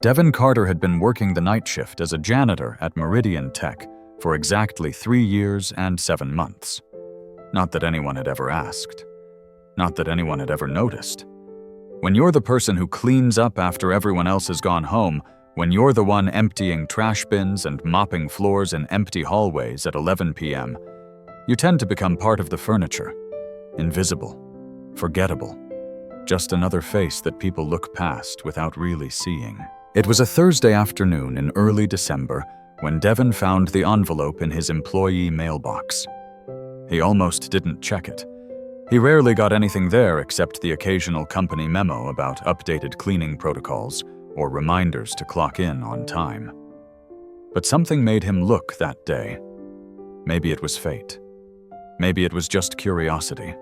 Devin Carter had been working the night shift as a janitor at Meridian Tech for exactly 3 years and 7 months. Not that anyone had ever asked. Not that anyone had ever noticed. When you're the person who cleans up after everyone else has gone home, when you're the one emptying trash bins and mopping floors in empty hallways at 11 p.m., you tend to become part of the furniture. Invisible. Forgettable. Just another face that people look past without really seeing. It was a Thursday afternoon in early December when Devin found the envelope in his employee mailbox. He almost didn't check it. He rarely got anything there except the occasional company memo about updated cleaning protocols or reminders to clock in on time. But something made him look that day. Maybe it was fate. Maybe it was just curiosity.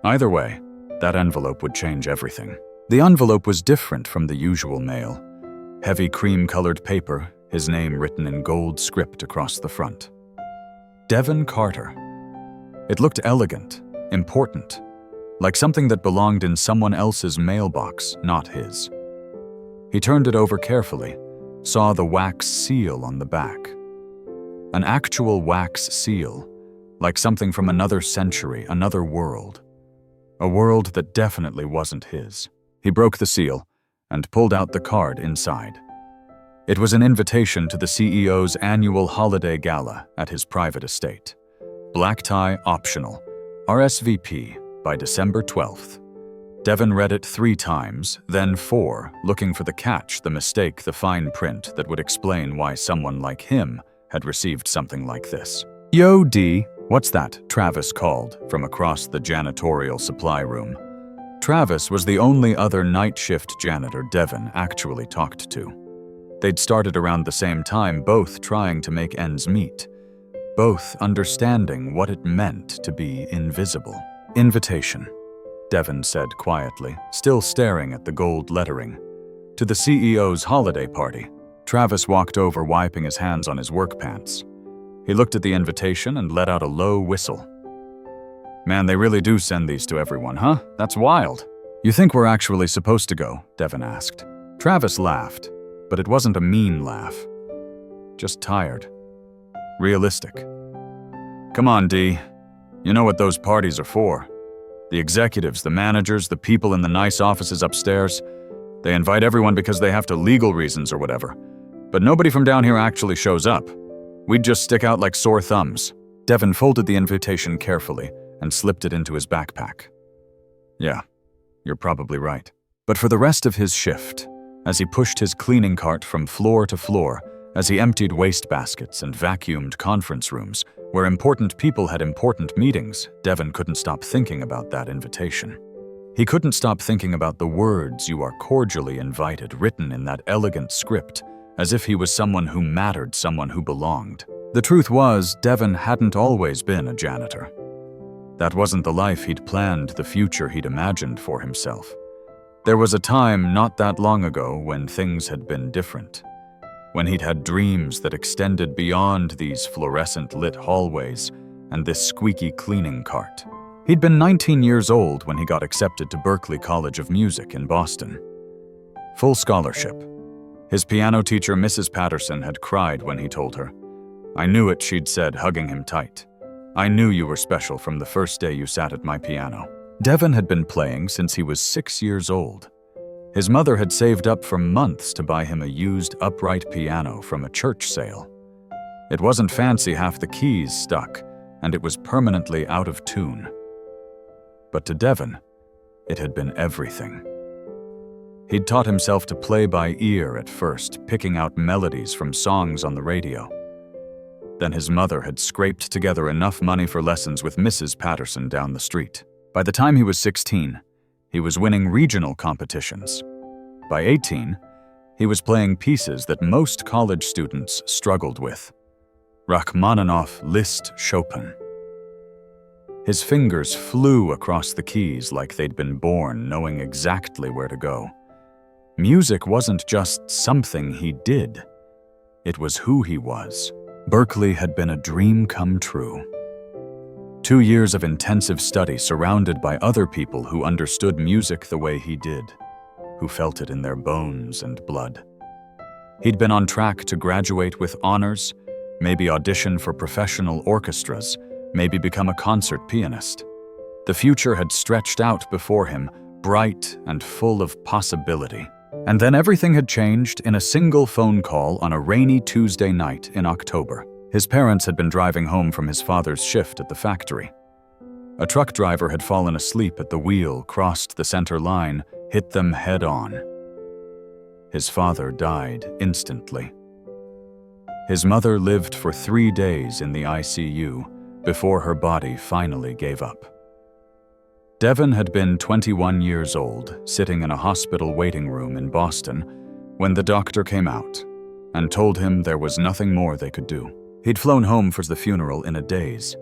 Either way, that envelope would change everything. The envelope was different from the usual mail. Heavy cream-colored paper, his name written in gold script across the front. Devin Carter. It looked elegant, important, like something that belonged in someone else's mailbox, not his. He turned it over carefully, saw the wax seal on the back. An actual wax seal, like something from another century, another world. A world that definitely wasn't his. He broke the seal and pulled out the card inside. It was an invitation to the CEO's annual holiday gala at his private estate. Black tie optional. RSVP by December 12th. Devin read it 3 times, then 4, looking for the catch, the mistake, the fine print that would explain why someone like him had received something like this. "Yo, D, what's that?" Travis called from across the janitorial supply room. Travis was the only other night shift janitor Devin actually talked to. They'd started around the same time, both trying to make ends meet, both understanding what it meant to be invisible. "Invitation," Devin said quietly, still staring at the gold lettering. "To the CEO's holiday party." Travis walked over, wiping his hands on his work pants. He looked at the invitation and let out a low whistle. "Man, they really do send these to everyone, huh? That's wild." "You think we're actually supposed to go?" Devin asked. Travis laughed, but it wasn't a mean laugh. Just tired. Realistic. "Come on, D. You know what those parties are for. The executives, the managers, the people in the nice offices upstairs. They invite everyone because they have to legal reasons or whatever. But nobody from down here actually shows up. We'd just stick out like sore thumbs." Devin folded the invitation carefully and slipped it into his backpack. "Yeah, you're probably right." But for the rest of his shift, as he pushed his cleaning cart from floor to floor, as he emptied wastebaskets and vacuumed conference rooms where important people had important meetings, Devin couldn't stop thinking about that invitation. He couldn't stop thinking about the words "you are cordially invited" written in that elegant script, as if he was someone who mattered, someone who belonged. The truth was, Devin hadn't always been a janitor. That wasn't the life he'd planned, the future he'd imagined for himself. There was a time not that long ago when things had been different, when he'd had dreams that extended beyond these fluorescent lit hallways and this squeaky cleaning cart. He'd been 19 years old when he got accepted to Berklee College of Music in Boston. Full scholarship. His piano teacher, Mrs. Patterson, had cried when he told her. "I knew it," she'd said, hugging him tight. "I knew you were special from the first day you sat at my piano." Devin had been playing since he was 6 years old. His mother had saved up for months to buy him a used upright piano from a church sale. It wasn't fancy, half the keys stuck, and it was permanently out of tune. But to Devin, it had been everything. He'd taught himself to play by ear at first, picking out melodies from songs on the radio. Then his mother had scraped together enough money for lessons with Mrs. Patterson down the street. By the time he was 16, he was winning regional competitions. By 18, he was playing pieces that most college students struggled with. Rachmaninoff, Liszt, Chopin. His fingers flew across the keys like they'd been born, knowing exactly where to go. Music wasn't just something he did. It was who he was. Berklee had been a dream come true. 2 years of intensive study surrounded by other people who understood music the way he did, who felt it in their bones and blood. He'd been on track to graduate with honors, maybe audition for professional orchestras, maybe become a concert pianist. The future had stretched out before him, bright and full of possibility. And then everything had changed in a single phone call on a rainy Tuesday night in October. His parents had been driving home from his father's shift at the factory. A truck driver had fallen asleep at the wheel, crossed the center line, hit them head-on. His father died instantly. His mother lived for 3 days in the ICU before her body finally gave up. Devin had been 21 years old, sitting in a hospital waiting room in Boston, when the doctor came out and told him there was nothing more they could do. He'd flown home for the funeral in a daze,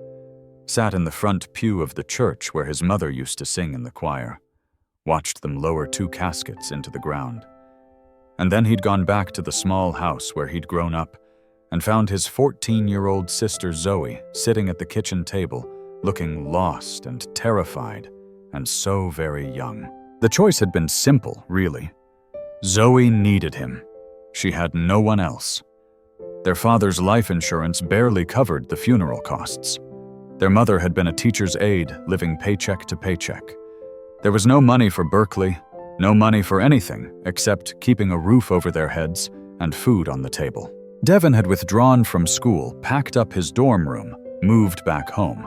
sat in the front pew of the church where his mother used to sing in the choir, watched them lower 2 caskets into the ground. And then he'd gone back to the small house where he'd grown up and found his 14-year-old sister Zoe sitting at the kitchen table, looking lost and terrified, and so very young. The choice had been simple, really. Zoe needed him. She had no one else. Their father's life insurance barely covered the funeral costs. Their mother had been a teacher's aide, living paycheck to paycheck. There was no money for Berklee, no money for anything except keeping a roof over their heads and food on the table. Devin had withdrawn from school, packed up his dorm room, moved back home.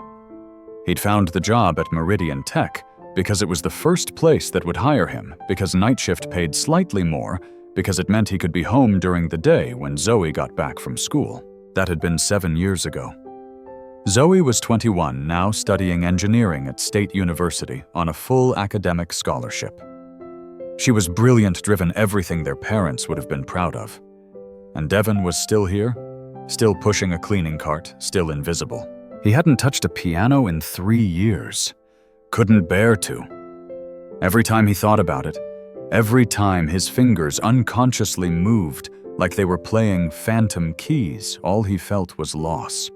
He'd found the job at Meridian Tech because it was the first place that would hire him, because night shift paid slightly more, because it meant he could be home during the day when Zoe got back from school. That had been 7 years ago. Zoe was 21, now studying engineering at State University on a full academic scholarship. She was brilliant, driven, everything their parents would have been proud of. And Devin was still here, still pushing a cleaning cart, still invisible. He hadn't touched a piano in 3 years. Couldn't bear to. Every time he thought about it, every time his fingers unconsciously moved like they were playing phantom keys, all he felt was loss.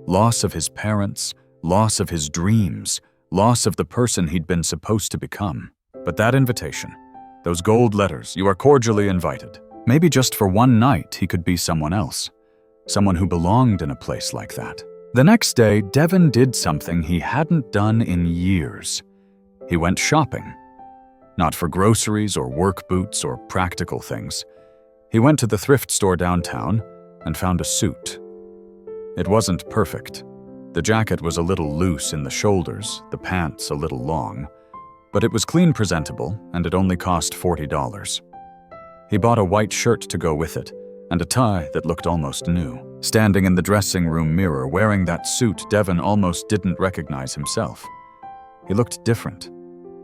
Loss of his parents, loss of his dreams, loss of the person he'd been supposed to become. But that invitation, those gold letters, "You are cordially invited." Maybe just for one night he could be someone else, someone who belonged in a place like that. The next day, Devin did something he hadn't done in years. He went shopping. Not for groceries or work boots or practical things. He went to the thrift store downtown and found a suit. It wasn't perfect. The jacket was a little loose in the shoulders, the pants a little long, but it was clean, presentable, and it only cost $40. He bought a white shirt to go with it, and a tie that looked almost new. Standing in the dressing room mirror, wearing that suit, Devin almost didn't recognize himself. He looked different,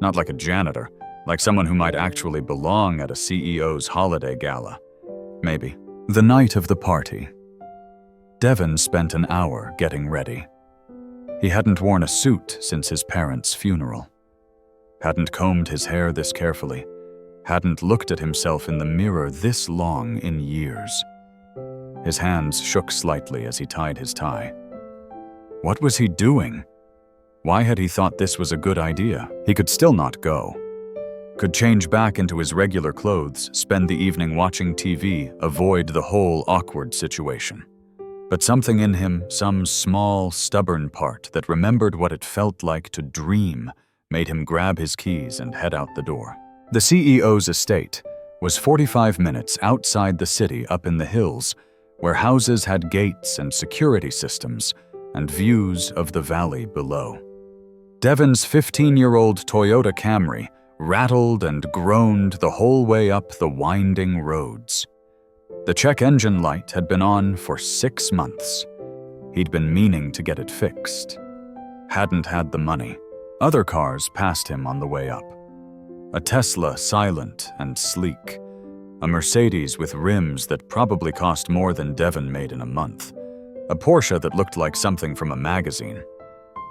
not like a janitor, like someone who might actually belong at a CEO's holiday gala. Maybe. The night of the party. Devin spent an hour getting ready. He hadn't worn a suit since his parents' funeral. Hadn't combed his hair this carefully. Hadn't looked at himself in the mirror this long in years. His hands shook slightly as he tied his tie. What was he doing? Why had he thought this was a good idea? He could still not go. Could change back into his regular clothes, spend the evening watching TV, avoid the whole awkward situation. But something in him, some small, stubborn part that remembered what it felt like to dream, made him grab his keys and head out the door. The CEO's estate was 45 minutes outside the city, up in the hills, where houses had gates and security systems and views of the valley below. Devin's 15-year-old Toyota Camry rattled and groaned the whole way up the winding roads. The check engine light had been on for 6 months. He'd been meaning to get it fixed. Hadn't had the money. Other cars passed him on the way up. A Tesla, silent and sleek. A Mercedes with rims that probably cost more than Devin made in a month. A Porsche that looked like something from a magazine.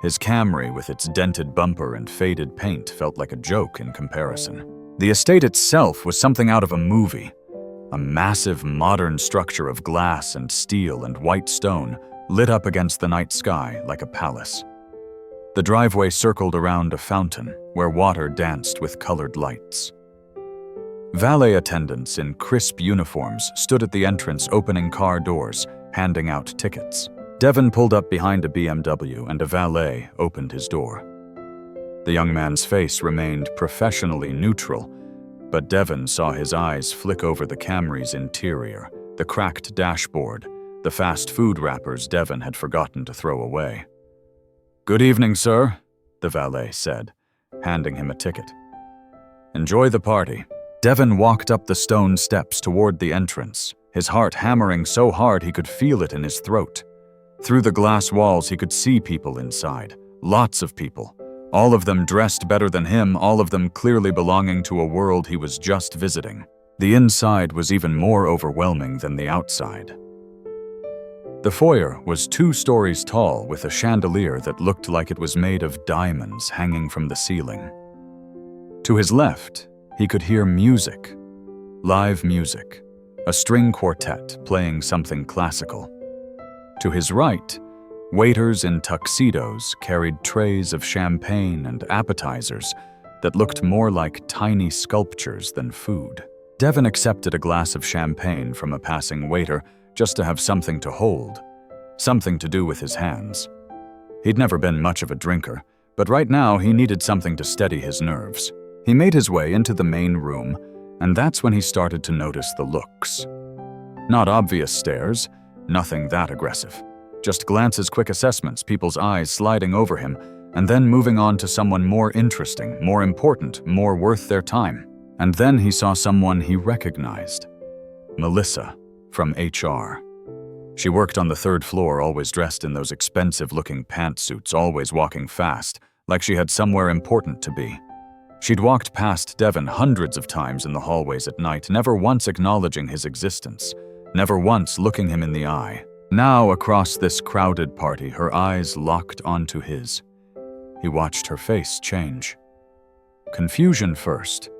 His Camry, with its dented bumper and faded paint, felt like a joke in comparison. The estate itself was something out of a movie. A massive modern structure of glass and steel and white stone lit up against the night sky like a palace. The driveway circled around a fountain where water danced with colored lights. Valet attendants in crisp uniforms stood at the entrance opening car doors, handing out tickets. Devin pulled up behind a BMW and a valet opened his door. The young man's face remained professionally neutral, but Devin saw his eyes flick over the Camry's interior, the cracked dashboard, the fast food wrappers Devin had forgotten to throw away. "Good evening, sir," the valet said, handing him a ticket. "Enjoy the party." Devin walked up the stone steps toward the entrance, his heart hammering so hard he could feel it in his throat. Through the glass walls he could see people inside, lots of people, all of them dressed better than him, all of them clearly belonging to a world he was just visiting. The inside was even more overwhelming than the outside. The foyer was 2 stories tall with a chandelier that looked like it was made of diamonds hanging from the ceiling. To his left, he could hear music, live music, a string quartet playing something classical. To his right, waiters in tuxedos carried trays of champagne and appetizers that looked more like tiny sculptures than food. Devin accepted a glass of champagne from a passing waiter just to have something to hold, something to do with his hands. He'd never been much of a drinker, but right now he needed something to steady his nerves. He made his way into the main room, and that's when he started to notice the looks. Not obvious stares, nothing that aggressive. Just glances, quick assessments, people's eyes sliding over him, and then moving on to someone more interesting, more important, more worth their time. And then he saw someone he recognized. Melissa, from HR. She worked on the 3rd floor, always dressed in those expensive-looking pantsuits, always walking fast, like she had somewhere important to be. She'd walked past Devin hundreds of times in the hallways at night, never once acknowledging his existence, never once looking him in the eye. Now, across this crowded party, her eyes locked onto his. He watched her face change. Confusion first,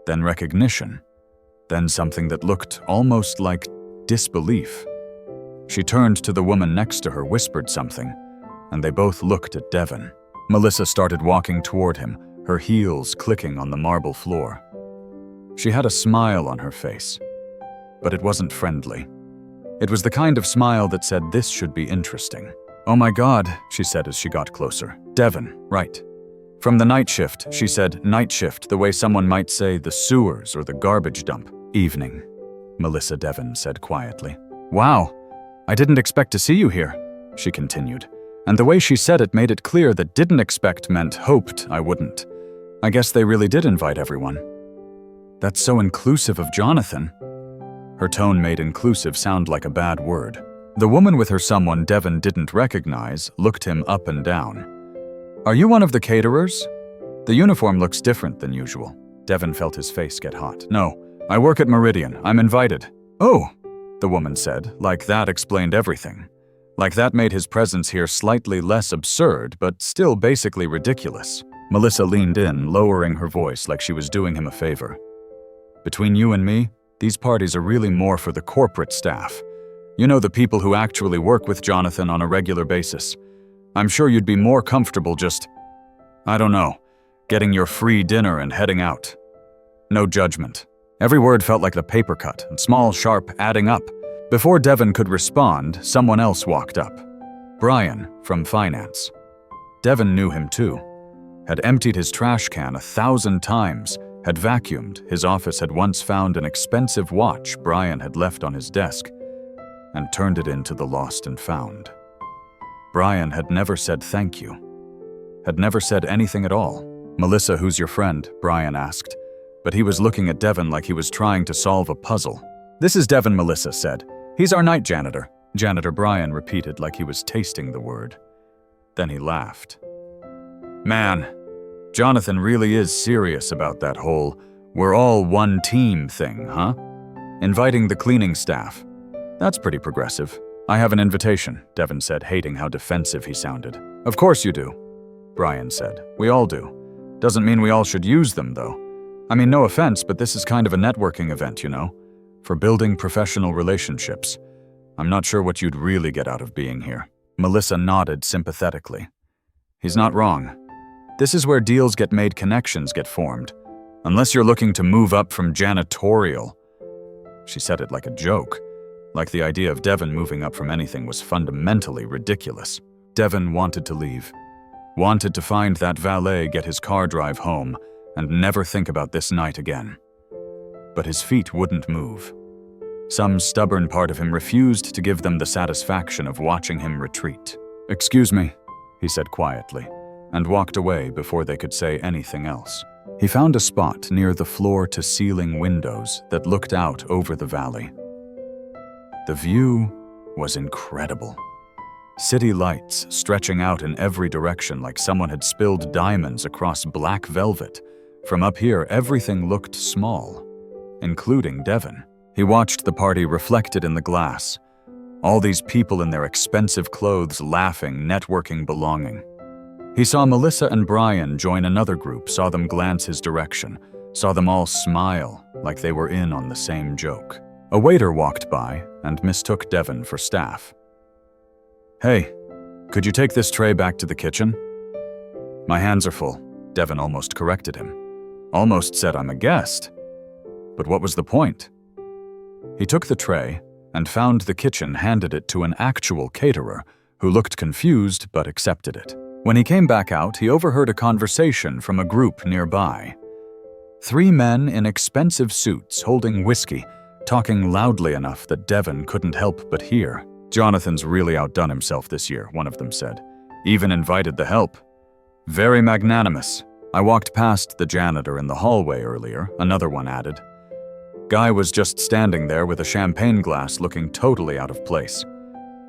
then recognition, then something that looked almost like disbelief. She turned to the woman next to her, whispered something, and they both looked at Devin. Melissa started walking toward him, her heels clicking on the marble floor. She had a smile on her face, but it wasn't friendly. It was the kind of smile that said, "This should be interesting." "Oh my God," she said as she got closer. "Devin, right. From the night shift," she said, "night shift, the way someone might say the sewers or the garbage dump." "Evening," Melissa Devin said quietly. "Wow, I didn't expect to see you here," she continued, and the way she said it made it clear that didn't expect meant hoped I wouldn't. I guess they really did invite everyone. "That's so inclusive of Jonathan." Her tone made inclusive sound like a bad word. The woman with her someone Devin didn't recognize looked him up and down. "Are you one of the caterers? The uniform looks different than usual." Devin felt his face get hot. "No, I work at Meridian. I'm invited." "Oh," the woman said, like that explained everything. Like that made his presence here slightly less absurd, but still basically ridiculous. Melissa leaned in, lowering her voice like she was doing him a favor. "Between you and me, these parties are really more for the corporate staff. You know, the people who actually work with Jonathan on a regular basis. I'm sure you'd be more comfortable just, I don't know, getting your free dinner and heading out." No judgment. Every word felt like the paper cut, and small, sharp, adding up. Before Devin could respond, someone else walked up. Brian, from finance. Devin knew him too. Had emptied his trash can 1,000 times, had vacuumed. His office had once found an expensive watch Brian had left on his desk and turned it into the lost and found. Brian had never said thank you. Had never said anything at all. "Melissa, who's your friend?" Brian asked, but he was looking at Devin like he was trying to solve a puzzle. "This is Devin," Melissa said. "He's our night janitor." Janitor, Brian repeated like he was tasting the word. Then he laughed. "Man, Jonathan really is serious about that whole we're all one team thing, huh? Inviting the cleaning staff. That's pretty progressive." "I have an invitation," Devin said, hating how defensive he sounded. "Of course you do," Brian said. "We all do. Doesn't mean we all should use them, though. I mean, no offense, but this is kind of a networking event, you know? For building professional relationships. I'm not sure what you'd really get out of being here." Melissa nodded sympathetically. "He's not wrong. This is where deals get made, connections get formed. Unless you're looking to move up from janitorial." She said it like a joke, like the idea of Devin moving up from anything was fundamentally ridiculous. Devin wanted to leave, wanted to find that valet, get his car drive home, and never think about this night again. But his feet wouldn't move. Some stubborn part of him refused to give them the satisfaction of watching him retreat. "Excuse me," he said quietly, and walked away before they could say anything else. He found a spot near the floor-to-ceiling windows that looked out over the valley. The view was incredible. City lights stretching out in every direction like someone had spilled diamonds across black velvet. From up here, everything looked small, including Devin. He watched the party reflected in the glass. All these people in their expensive clothes laughing, networking, belonging. He saw Melissa and Brian join another group, saw them glance his direction, saw them all smile like they were in on the same joke. A waiter walked by and mistook Devin for staff. "Hey, could you take this tray back to the kitchen?" "My hands are full," Devin almost corrected him. Almost said, "I'm a guest." But what was the point? He took the tray and found the kitchen handed it to an actual caterer who looked confused but accepted it. When he came back out, he overheard a conversation from a group nearby. 3 men in expensive suits holding whiskey, talking loudly enough that Devin couldn't help but hear. "Jonathan's really outdone himself this year," one of them said. "Even invited the help. Very magnanimous. I walked past the janitor in the hallway earlier," another one added. "Guy was just standing there with a champagne glass looking totally out of place.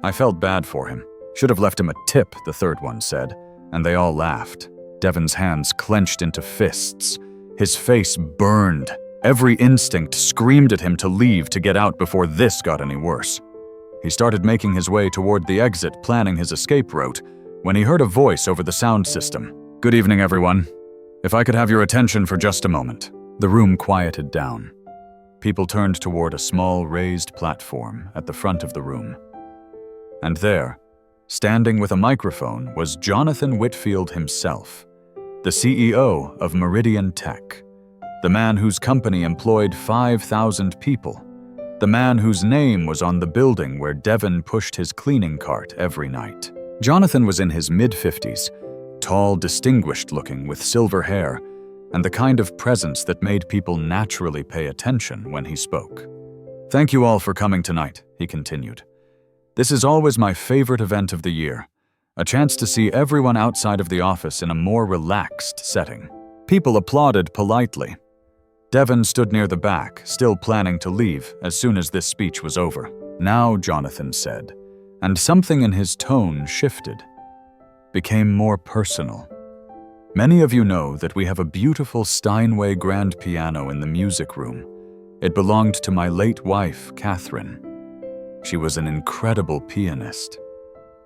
I felt bad for him. Should have left him a tip," the third one said, and they all laughed. Devin's hands clenched into fists. His face burned. Every instinct screamed at him to leave, to get out before this got any worse. He started making his way toward the exit, planning his escape route, when he heard a voice over the sound system. "Good evening, everyone. If I could have your attention for just a moment." The room quieted down. People turned toward a small raised platform at the front of the room. And there, standing with a microphone, was Jonathan Whitfield himself, the CEO of Meridian Tech, the man whose company employed 5,000 people, the man whose name was on the building where Devin pushed his cleaning cart every night. Jonathan was in his mid-50s, tall, distinguished-looking with silver hair, and the kind of presence that made people naturally pay attention when he spoke. "Thank you all for coming tonight," he continued. "This is always my favorite event of the year, a chance to see everyone outside of the office in a more relaxed setting." People applauded politely. Devin stood near the back, still planning to leave as soon as this speech was over. "Now," Jonathan said, and something in his tone shifted, became more personal. "Many of you know that we have a beautiful Steinway grand piano in the music room. It belonged to my late wife, Catherine. She was an incredible pianist.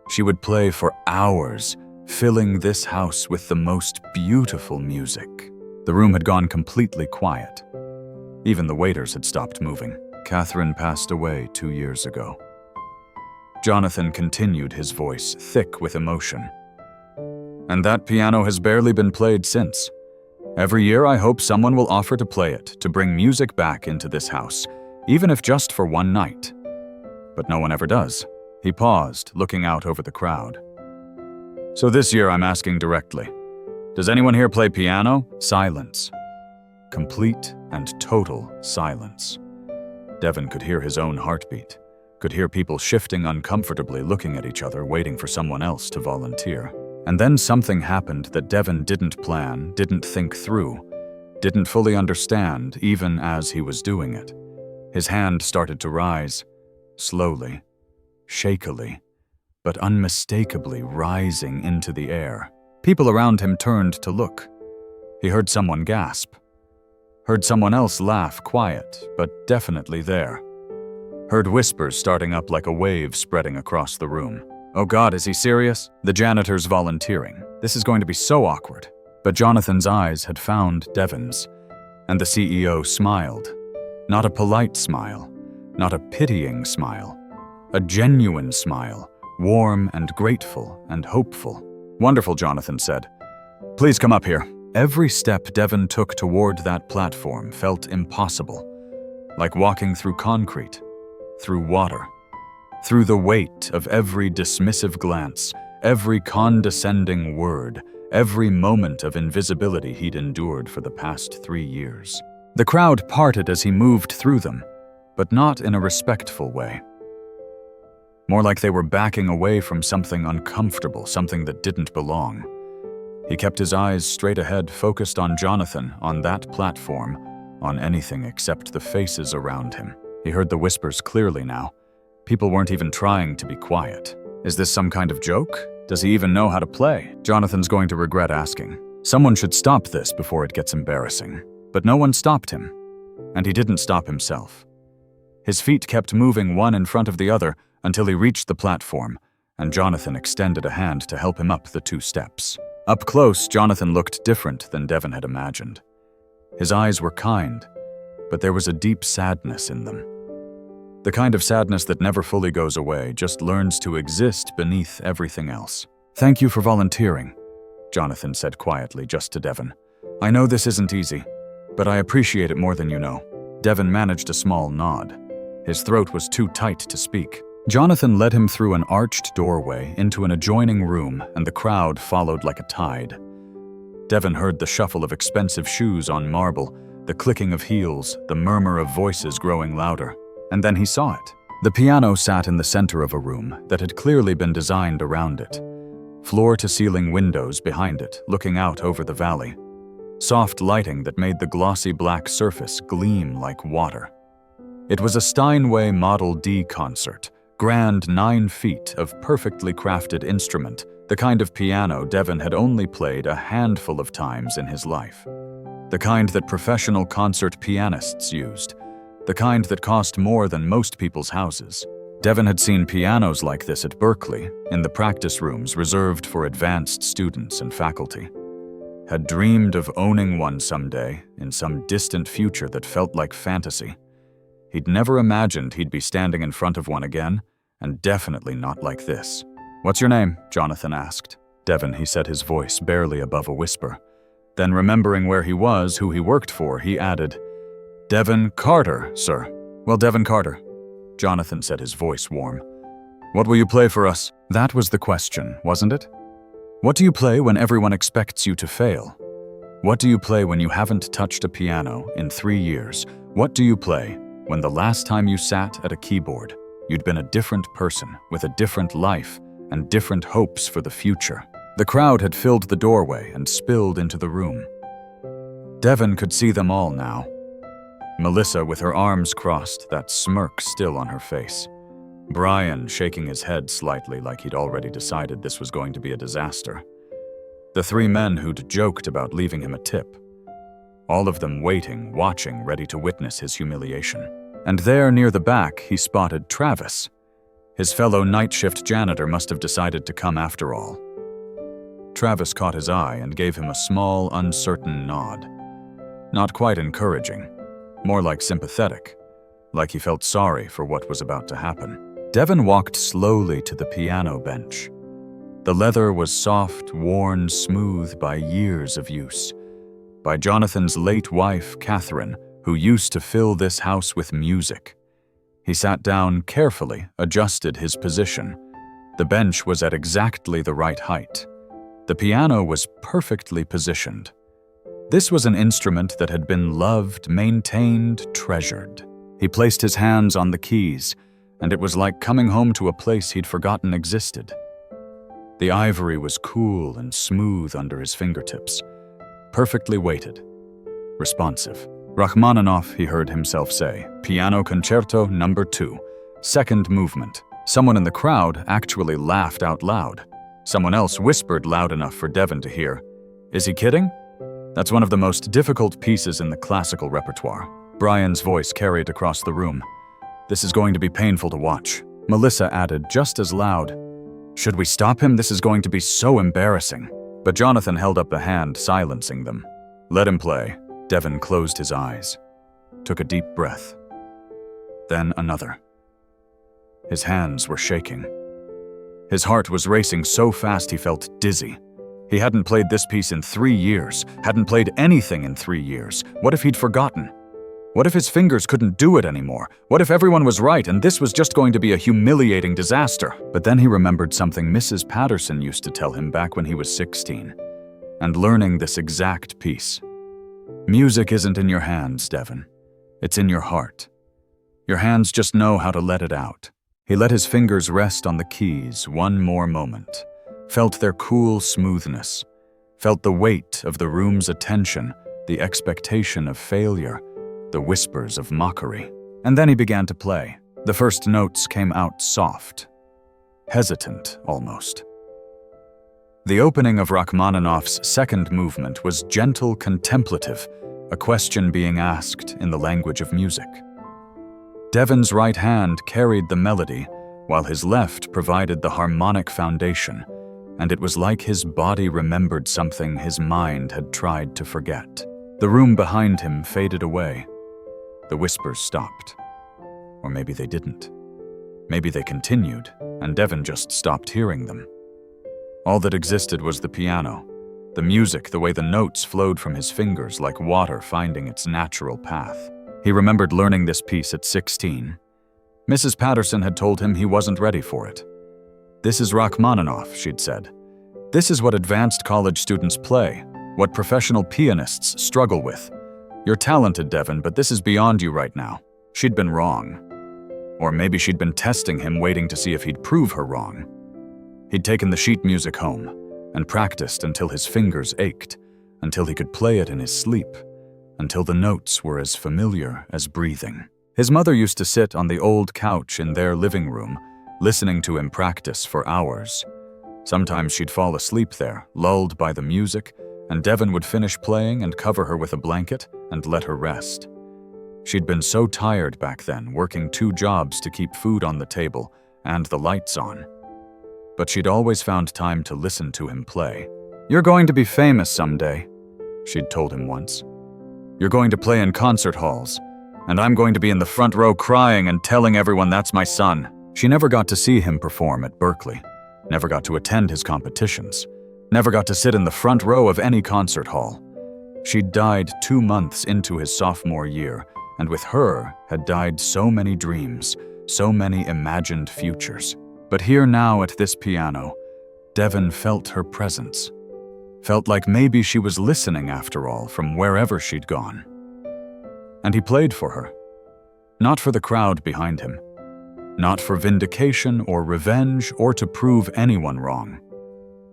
She would play for hours, filling this house with the most beautiful music." The room had gone completely quiet. Even the waiters had stopped moving. "Catherine passed away 2 years ago." Jonathan continued, his voice thick with emotion. "And that piano has barely been played since. Every year I hope someone will offer to play it, to bring music back into this house, even if just for one night. But no one ever does." He paused, looking out over the crowd. "So this year I'm asking directly. Does anyone here play piano?" Silence. Complete and total silence. Devin could hear his own heartbeat, could hear people shifting uncomfortably, looking at each other, waiting for someone else to volunteer. And then something happened that Devin didn't plan, didn't think through, didn't fully understand even as he was doing it. His hand started to rise, slowly, shakily, but unmistakably rising into the air. People around him turned to look. He heard someone gasp. Heard someone else laugh, quiet, but definitely there. Heard whispers starting up like a wave spreading across the room. "Oh God, is he serious?" The janitor's volunteering. "This is going to be so awkward." But Jonathan's eyes had found Devin's, and the CEO smiled. Not a polite smile, not a pitying smile. A genuine smile, warm and grateful and hopeful. "Wonderful," Jonathan said. "Please come up here." Every step Devin took toward that platform felt impossible, like walking through concrete, through water, through the weight of every dismissive glance, every condescending word, every moment of invisibility he'd endured for the past 3 years. The crowd parted as he moved through them, but not in a respectful way. More like they were backing away from something uncomfortable, something that didn't belong. He kept his eyes straight ahead, focused on Jonathan, on that platform, on anything except the faces around him. He heard the whispers clearly now. People weren't even trying to be quiet. Is this some kind of joke? Does he even know how to play? Jonathan's going to regret asking. Someone should stop this before it gets embarrassing. But no one stopped him, and he didn't stop himself. His feet kept moving one in front of the other until he reached the platform, and Jonathan extended a hand to help him up the 2 steps. Up close, Jonathan looked different than Devin had imagined. His eyes were kind, but there was a deep sadness in them. The kind of sadness that never fully goes away, just learns to exist beneath everything else. "Thank you for volunteering," Jonathan said quietly just to Devin. "I know this isn't easy, but I appreciate it more than you know." Devin managed a small nod. His throat was too tight to speak. Jonathan led him through an arched doorway into an adjoining room, and the crowd followed like a tide. Devin heard the shuffle of expensive shoes on marble, the clicking of heels, the murmur of voices growing louder. And then he saw it. The piano sat in the center of a room that had clearly been designed around it. Floor-to-ceiling windows behind it, looking out over the valley. Soft lighting that made the glossy black surface gleam like water. It was a Steinway Model D concert, grand 9 feet of perfectly crafted instrument, the kind of piano Devin had only played a handful of times in his life. The kind that professional concert pianists used. The kind that cost more than most people's houses. Devin had seen pianos like this at Berklee, in the practice rooms reserved for advanced students and faculty. Had dreamed of owning one someday, in some distant future that felt like fantasy. He'd never imagined he'd be standing in front of one again, and definitely not like this. "What's your name?" Jonathan asked. "Devin," he said, his voice barely above a whisper. Then, remembering where he was, who he worked for, he added, "Devin Carter, sir." "Well, Devin Carter," Jonathan said, his voice warm. "What will you play for us?" That was the question, wasn't it? What do you play when everyone expects you to fail? What do you play when you haven't touched a piano in 3 years? What do you play when the last time you sat at a keyboard, you'd been a different person with a different life and different hopes for the future? The crowd had filled the doorway and spilled into the room. Devin could see them all now. Melissa with her arms crossed, that smirk still on her face. Brian shaking his head slightly like he'd already decided this was going to be a disaster. The 3 men who'd joked about leaving him a tip. All of them waiting, watching, ready to witness his humiliation. And there, near the back, he spotted Travis. His fellow night shift janitor must have decided to come after all. Travis caught his eye and gave him a small, uncertain nod. Not quite encouraging, more like sympathetic, like he felt sorry for what was about to happen. Devin walked slowly to the piano bench. The leather was soft, worn, smooth by years of use. By Jonathan's late wife, Catherine, who used to fill this house with music. He sat down carefully, adjusted his position. The bench was at exactly the right height. The piano was perfectly positioned. This was an instrument that had been loved, maintained, treasured. He placed his hands on the keys, and it was like coming home to a place he'd forgotten existed. The ivory was cool and smooth under his fingertips, perfectly weighted, responsive. "Rachmaninoff," he heard himself say, "Piano Concerto No. 2, second movement." Someone in the crowd actually laughed out loud. Someone else whispered loud enough for Devin to hear. "Is he kidding? That's one of the most difficult pieces in the classical repertoire." Brian's voice carried across the room. "This is going to be painful to watch." Melissa added just as loud, "Should we stop him? This is going to be so embarrassing." But Jonathan held up a hand, silencing them. "Let him play." Devin closed his eyes, took a deep breath, then another. His hands were shaking. His heart was racing so fast he felt dizzy. He hadn't played this piece in 3 years, hadn't played anything in 3 years. What if he'd forgotten? What if his fingers couldn't do it anymore? What if everyone was right and this was just going to be a humiliating disaster? But then he remembered something Mrs. Patterson used to tell him back when he was 16, and learning this exact piece. Music isn't in your hands, Devin. It's in your heart. Your hands just know how to let it out. He let his fingers rest on the keys one more moment, felt their cool smoothness, felt the weight of the room's attention, the expectation of failure, the whispers of mockery. And then he began to play. The first notes came out soft, hesitant almost. The opening of Rachmaninoff's second movement was gentle contemplative, a question being asked in the language of music. Devin's right hand carried the melody, while his left provided the harmonic foundation, and it was like his body remembered something his mind had tried to forget. The room behind him faded away. The whispers stopped. Or maybe they didn't. Maybe they continued, and Devin just stopped hearing them. All that existed was the piano, the music, the way the notes flowed from his fingers like water finding its natural path. He remembered learning this piece at 16. Mrs. Patterson had told him he wasn't ready for it. "This is Rachmaninoff," she'd said. "This is what advanced college students play, what professional pianists struggle with. You're talented, Devin, but this is beyond you right now." She'd been wrong. Or maybe she'd been testing him, waiting to see if he'd prove her wrong. He'd taken the sheet music home and practiced until his fingers ached, until he could play it in his sleep, until the notes were as familiar as breathing. His mother used to sit on the old couch in their living room, listening to him practice for hours. Sometimes she'd fall asleep there, lulled by the music, and Devin would finish playing and cover her with a blanket and let her rest. She'd been so tired back then, working 2 jobs to keep food on the table and the lights on. But she'd always found time to listen to him play. "You're going to be famous someday," she'd told him once. "You're going to play in concert halls, and I'm going to be in the front row crying and telling everyone that's my son." She never got to see him perform at Berklee, never got to attend his competitions, never got to sit in the front row of any concert hall. She'd died 2 months into his sophomore year, and with her had died so many dreams, so many imagined futures. But here now at this piano, Devin felt her presence. Felt like maybe she was listening after all from wherever she'd gone. And he played for her. Not for the crowd behind him. Not for vindication or revenge or to prove anyone wrong.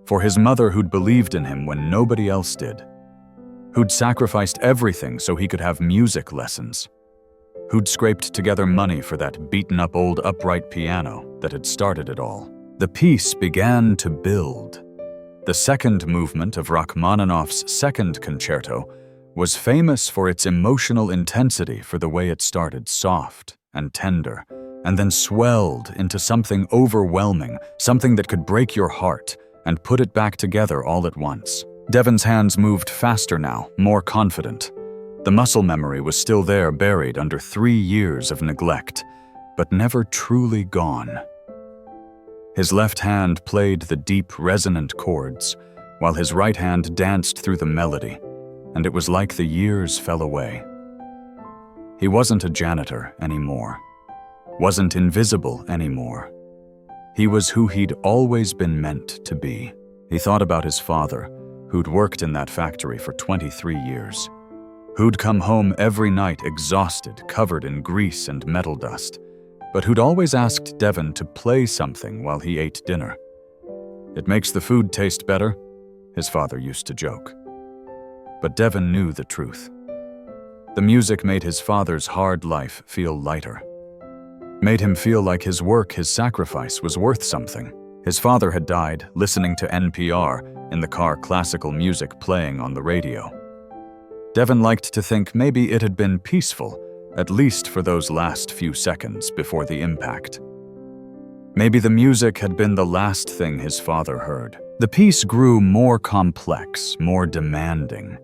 For his mother who'd believed in him when nobody else did. Who'd sacrificed everything so he could have music lessons. Who'd scraped together money for that beaten-up old upright piano that had started it all. The piece began to build. The second movement of Rachmaninoff's second concerto was famous for its emotional intensity, for the way it started soft and tender, and then swelled into something overwhelming, something that could break your heart and put it back together all at once. Devin's hands moved faster now, more confident. The muscle memory was still there, buried under 3 years of neglect, but never truly gone. His left hand played the deep, resonant chords, while his right hand danced through the melody, and it was like the years fell away. He wasn't a janitor anymore, wasn't invisible anymore. He was who he'd always been meant to be. He thought about his father, who'd worked in that factory for 23 years. Who'd come home every night exhausted, covered in grease and metal dust, but who'd always asked Devin to play something while he ate dinner. "It makes the food taste better," his father used to joke. But Devin knew the truth. The music made his father's hard life feel lighter. Made him feel like his work, his sacrifice, was worth something. His father had died listening to NPR in the car, classical music playing on the radio. Devin liked to think maybe it had been peaceful, at least for those last few seconds before the impact. Maybe the music had been the last thing his father heard. The piece grew more complex, more demanding.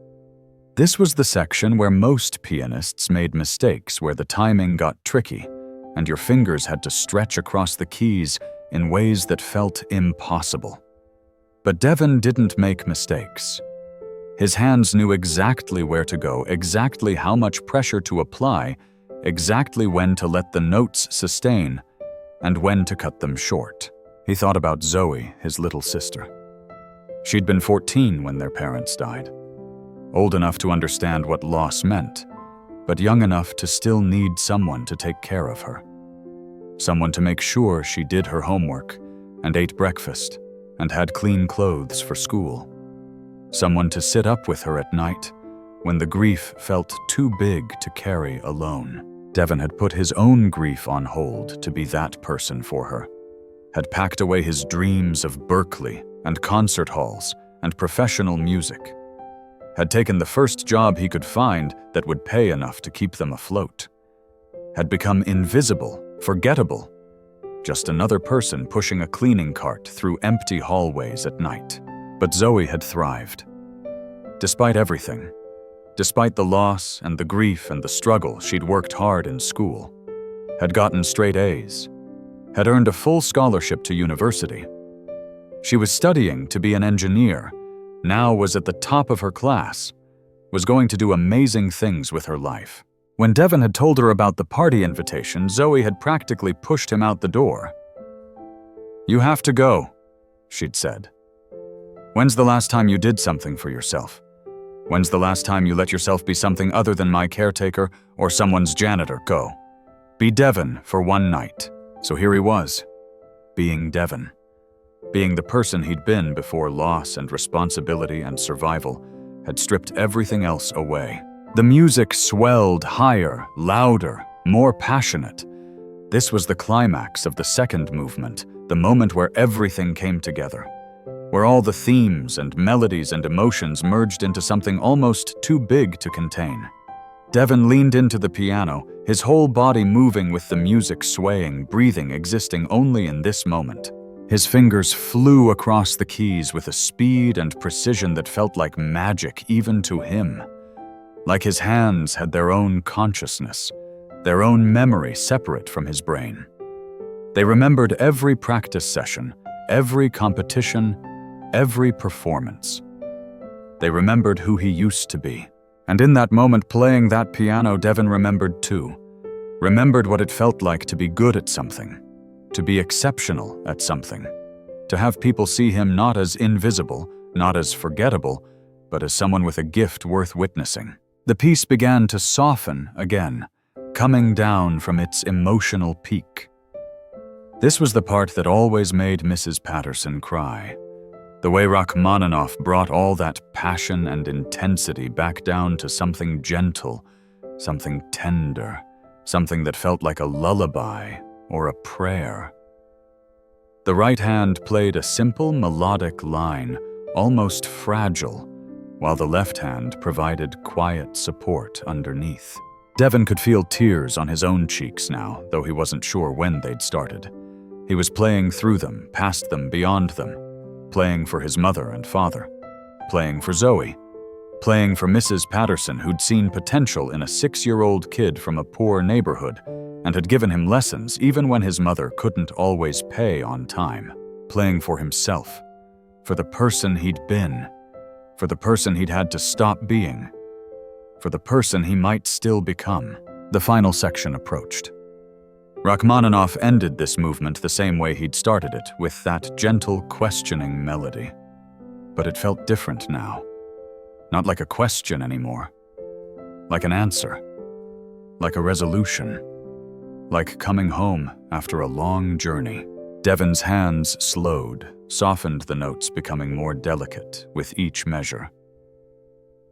This was the section where most pianists made mistakes, where the timing got tricky, and your fingers had to stretch across the keys in ways that felt impossible. But Devin didn't make mistakes. His hands knew exactly where to go, exactly how much pressure to apply, exactly when to let the notes sustain, and when to cut them short. He thought about Zoe, his little sister. She'd been 14 when their parents died. Old enough to understand what loss meant, but young enough to still need someone to take care of her. Someone to make sure she did her homework and ate breakfast and had clean clothes for school. Someone to sit up with her at night when the grief felt too big to carry alone. Devin had put his own grief on hold to be that person for her, had packed away his dreams of Berklee and concert halls and professional music, had taken the first job he could find that would pay enough to keep them afloat, had become invisible, forgettable, just another person pushing a cleaning cart through empty hallways at night. But Zoe had thrived. Despite everything, despite the loss and the grief and the struggle, she'd worked hard in school, had gotten straight A's, had earned a full scholarship to university. She was studying to be an engineer, now was at the top of her class, was going to do amazing things with her life. When Devin had told her about the party invitation, Zoe had practically pushed him out the door. "You have to go," she'd said. "When's the last time you did something for yourself? When's the last time you let yourself be something other than my caretaker or someone's janitor? Go. Be Devin for one night." So here he was, being Devin, being the person he'd been before loss and responsibility and survival had stripped everything else away. The music swelled higher, louder, more passionate. This was the climax of the second movement, the moment where everything came together, where all the themes and melodies and emotions merged into something almost too big to contain. Devin leaned into the piano, his whole body moving with the music swaying, breathing, existing only in this moment. His fingers flew across the keys with a speed and precision that felt like magic even to him. Like his hands had their own consciousness, their own memory separate from his brain. They remembered every practice session, every competition, every performance. They remembered who he used to be. And in that moment playing that piano, Devin remembered too. Remembered what it felt like to be good at something, to be exceptional at something, to have people see him not as invisible, not as forgettable, but as someone with a gift worth witnessing. The piece began to soften again, coming down from its emotional peak. This was the part that always made Mrs. Patterson cry. The way Rachmaninoff brought all that passion and intensity back down to something gentle, something tender, something that felt like a lullaby or a prayer. The right hand played a simple melodic line, almost fragile, while the left hand provided quiet support underneath. Devin could feel tears on his own cheeks now, though he wasn't sure when they'd started. He was playing through them, past them, beyond them, playing for his mother and father, playing for Zoe, playing for Mrs. Patterson, who'd seen potential in a 6-year-old kid from a poor neighborhood and had given him lessons even when his mother couldn't always pay on time, playing for himself, for the person he'd been, for the person he'd had to stop being, for the person he might still become. The final section approached. Rachmaninoff ended this movement the same way he'd started it, with that gentle, questioning melody. But it felt different now. Not like a question anymore. Like an answer. Like a resolution. Like coming home after a long journey. Devin's hands slowed, softened the notes, becoming more delicate with each measure.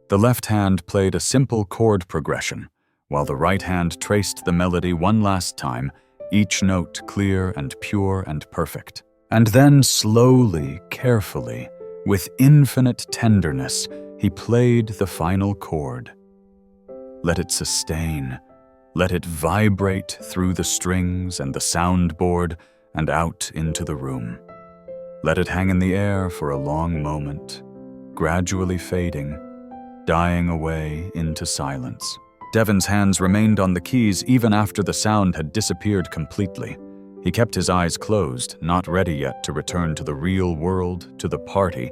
The left hand played a simple chord progression, while the right hand traced the melody one last time, each note clear and pure and perfect. And then slowly, carefully, with infinite tenderness, he played the final chord. Let it sustain, let it vibrate through the strings and the soundboard and out into the room. Let it hang in the air for a long moment, gradually fading, dying away into silence. Devin's hands remained on the keys even after the sound had disappeared completely. He kept his eyes closed, not ready yet to return to the real world, to the party,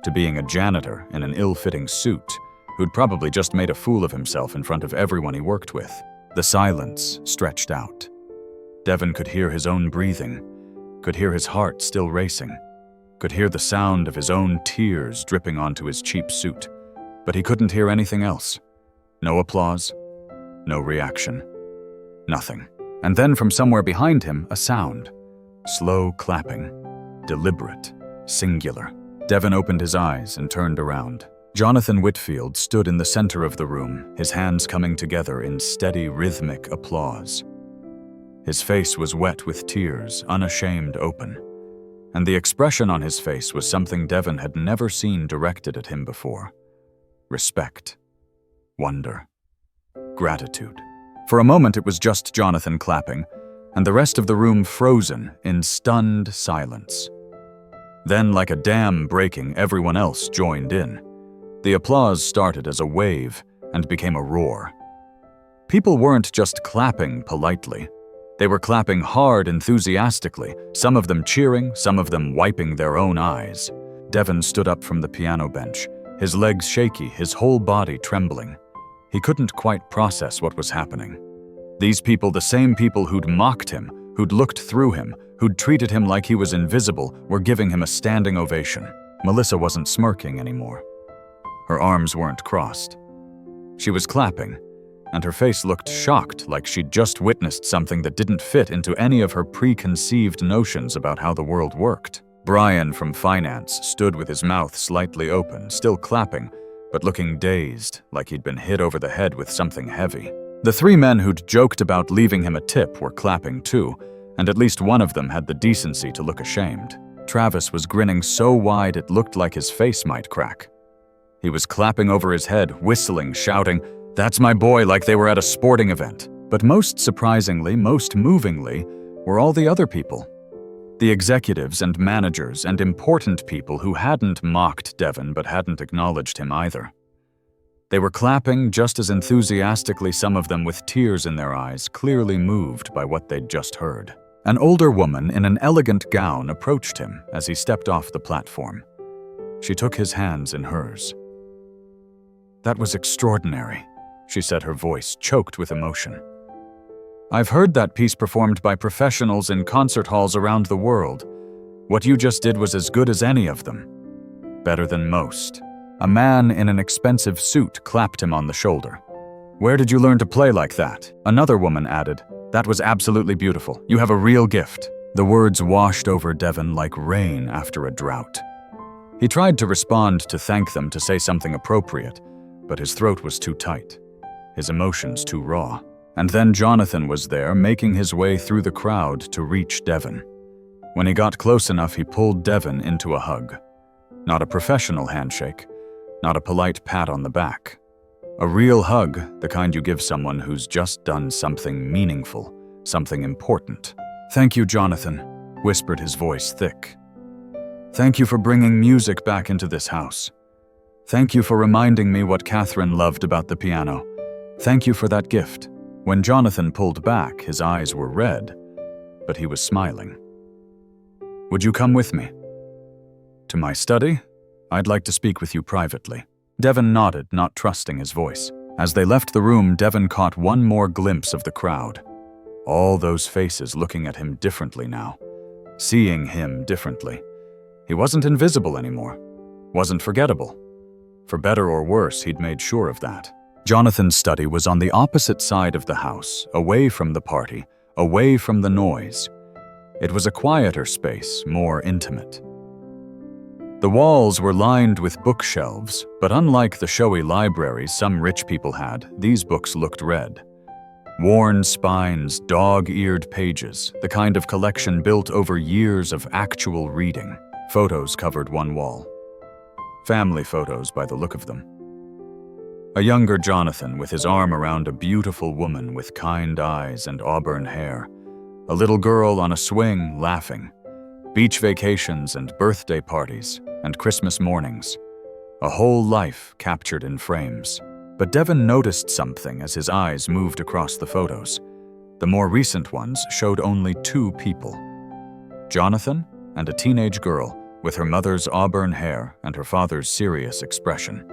to being a janitor in an ill-fitting suit who'd probably just made a fool of himself in front of everyone he worked with. The silence stretched out. Devin could hear his own breathing, could hear his heart still racing, could hear the sound of his own tears dripping onto his cheap suit, but he couldn't hear anything else. No applause, no reaction, nothing. And then from somewhere behind him, a sound. Slow clapping, deliberate, singular. Devin opened his eyes and turned around. Jonathan Whitfield stood in the center of the room, his hands coming together in steady, rhythmic applause. His face was wet with tears, unashamed open. And the expression on his face was something Devin had never seen directed at him before. Respect, wonder, gratitude. For a moment it was just Jonathan clapping, and the rest of the room frozen in stunned silence. Then, like a dam breaking, everyone else joined in. The applause started as a wave and became a roar. People weren't just clapping politely. They were clapping hard, enthusiastically, some of them cheering, some of them wiping their own eyes. Devin stood up from the piano bench, his legs shaky, his whole body trembling. He couldn't quite process what was happening. These people, the same people who'd mocked him, who'd looked through him, who'd treated him like he was invisible, were giving him a standing ovation. Melissa wasn't smirking anymore. Her arms weren't crossed. She was clapping, and her face looked shocked, like she'd just witnessed something that didn't fit into any of her preconceived notions about how the world worked. Brian from finance stood with his mouth slightly open, still clapping, but looking dazed, like he'd been hit over the head with something heavy. The three men who'd joked about leaving him a tip were clapping too, and at least one of them had the decency to look ashamed. Travis was grinning so wide it looked like his face might crack. He was clapping over his head, whistling, shouting, "That's my boy," like they were at a sporting event. But most surprisingly, most movingly, were all the other people. The executives and managers and important people who hadn't mocked Devin but hadn't acknowledged him either. They were clapping just as enthusiastically, some of them with tears in their eyes, clearly moved by what they'd just heard. An older woman in an elegant gown approached him as he stepped off the platform. She took his hands in hers. "That was extraordinary," she said, her voice choked with emotion. "I've heard that piece performed by professionals in concert halls around the world. What you just did was as good as any of them. Better than most." A man in an expensive suit clapped him on the shoulder. "Where did you learn to play like that?" Another woman added, "That was absolutely beautiful. You have a real gift." The words washed over Devin like rain after a drought. He tried to respond, to thank them, to say something appropriate, but his throat was too tight, his emotions too raw. And then Jonathan was there, making his way through the crowd to reach Devin. When he got close enough, he pulled Devin into a hug. Not a professional handshake, not a polite pat on the back. A real hug, the kind you give someone who's just done something meaningful, something important. "Thank you, Jonathan," whispered his voice thick. "Thank you for bringing music back into this house. Thank you for reminding me what Catherine loved about the piano. Thank you for that gift." When Jonathan pulled back, his eyes were red, but he was smiling. "Would you come with me?" "To my study? I'd like to speak with you privately." Devin nodded, not trusting his voice. As they left the room, Devin caught one more glimpse of the crowd. All those faces looking at him differently now, seeing him differently. He wasn't invisible anymore, wasn't forgettable. For better or worse, he'd made sure of that. Jonathan's study was on the opposite side of the house, away from the party, away from the noise. It was a quieter space, more intimate. The walls were lined with bookshelves, but unlike the showy libraries some rich people had, these books looked red. Worn spines, dog-eared pages, the kind of collection built over years of actual reading. Photos covered one wall. Family photos by the look of them. A younger Jonathan with his arm around a beautiful woman with kind eyes and auburn hair. A little girl on a swing laughing. Beach vacations and birthday parties and Christmas mornings. A whole life captured in frames. But Devin noticed something as his eyes moved across the photos. The more recent ones showed only 2 people: Jonathan and a teenage girl with her mother's auburn hair and her father's serious expression.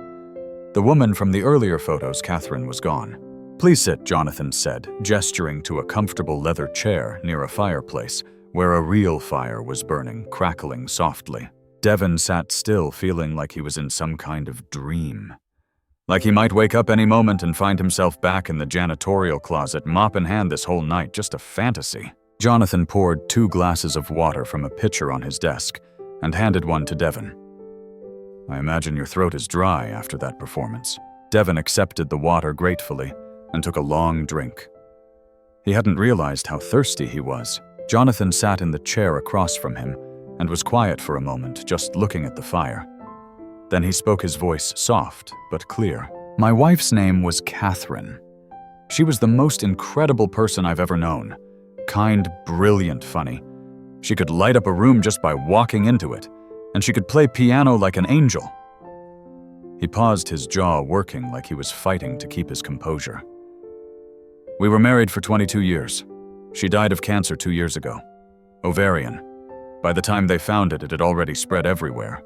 The woman from the earlier photos, Catherine, was gone. "Please sit," Jonathan said, gesturing to a comfortable leather chair near a fireplace where a real fire was burning, crackling softly. Devin sat still, feeling like he was in some kind of dream. Like he might wake up any moment and find himself back in the janitorial closet, mop in hand this whole night, just a fantasy. Jonathan poured 2 glasses of water from a pitcher on his desk and handed one to Devin. "I imagine your throat is dry after that performance." Devin accepted the water gratefully and took a long drink. He hadn't realized how thirsty he was. Jonathan sat in the chair across from him and was quiet for a moment, just looking at the fire. Then he spoke, his voice soft but clear. "My wife's name was Catherine. She was the most incredible person I've ever known. Kind, brilliant, funny. She could light up a room just by walking into it, and she could play piano like an angel." He paused, his jaw working like he was fighting to keep his composure. "We were married for 22 years. She died of cancer 2 years ago. Ovarian. By the time they found it, it had already spread everywhere.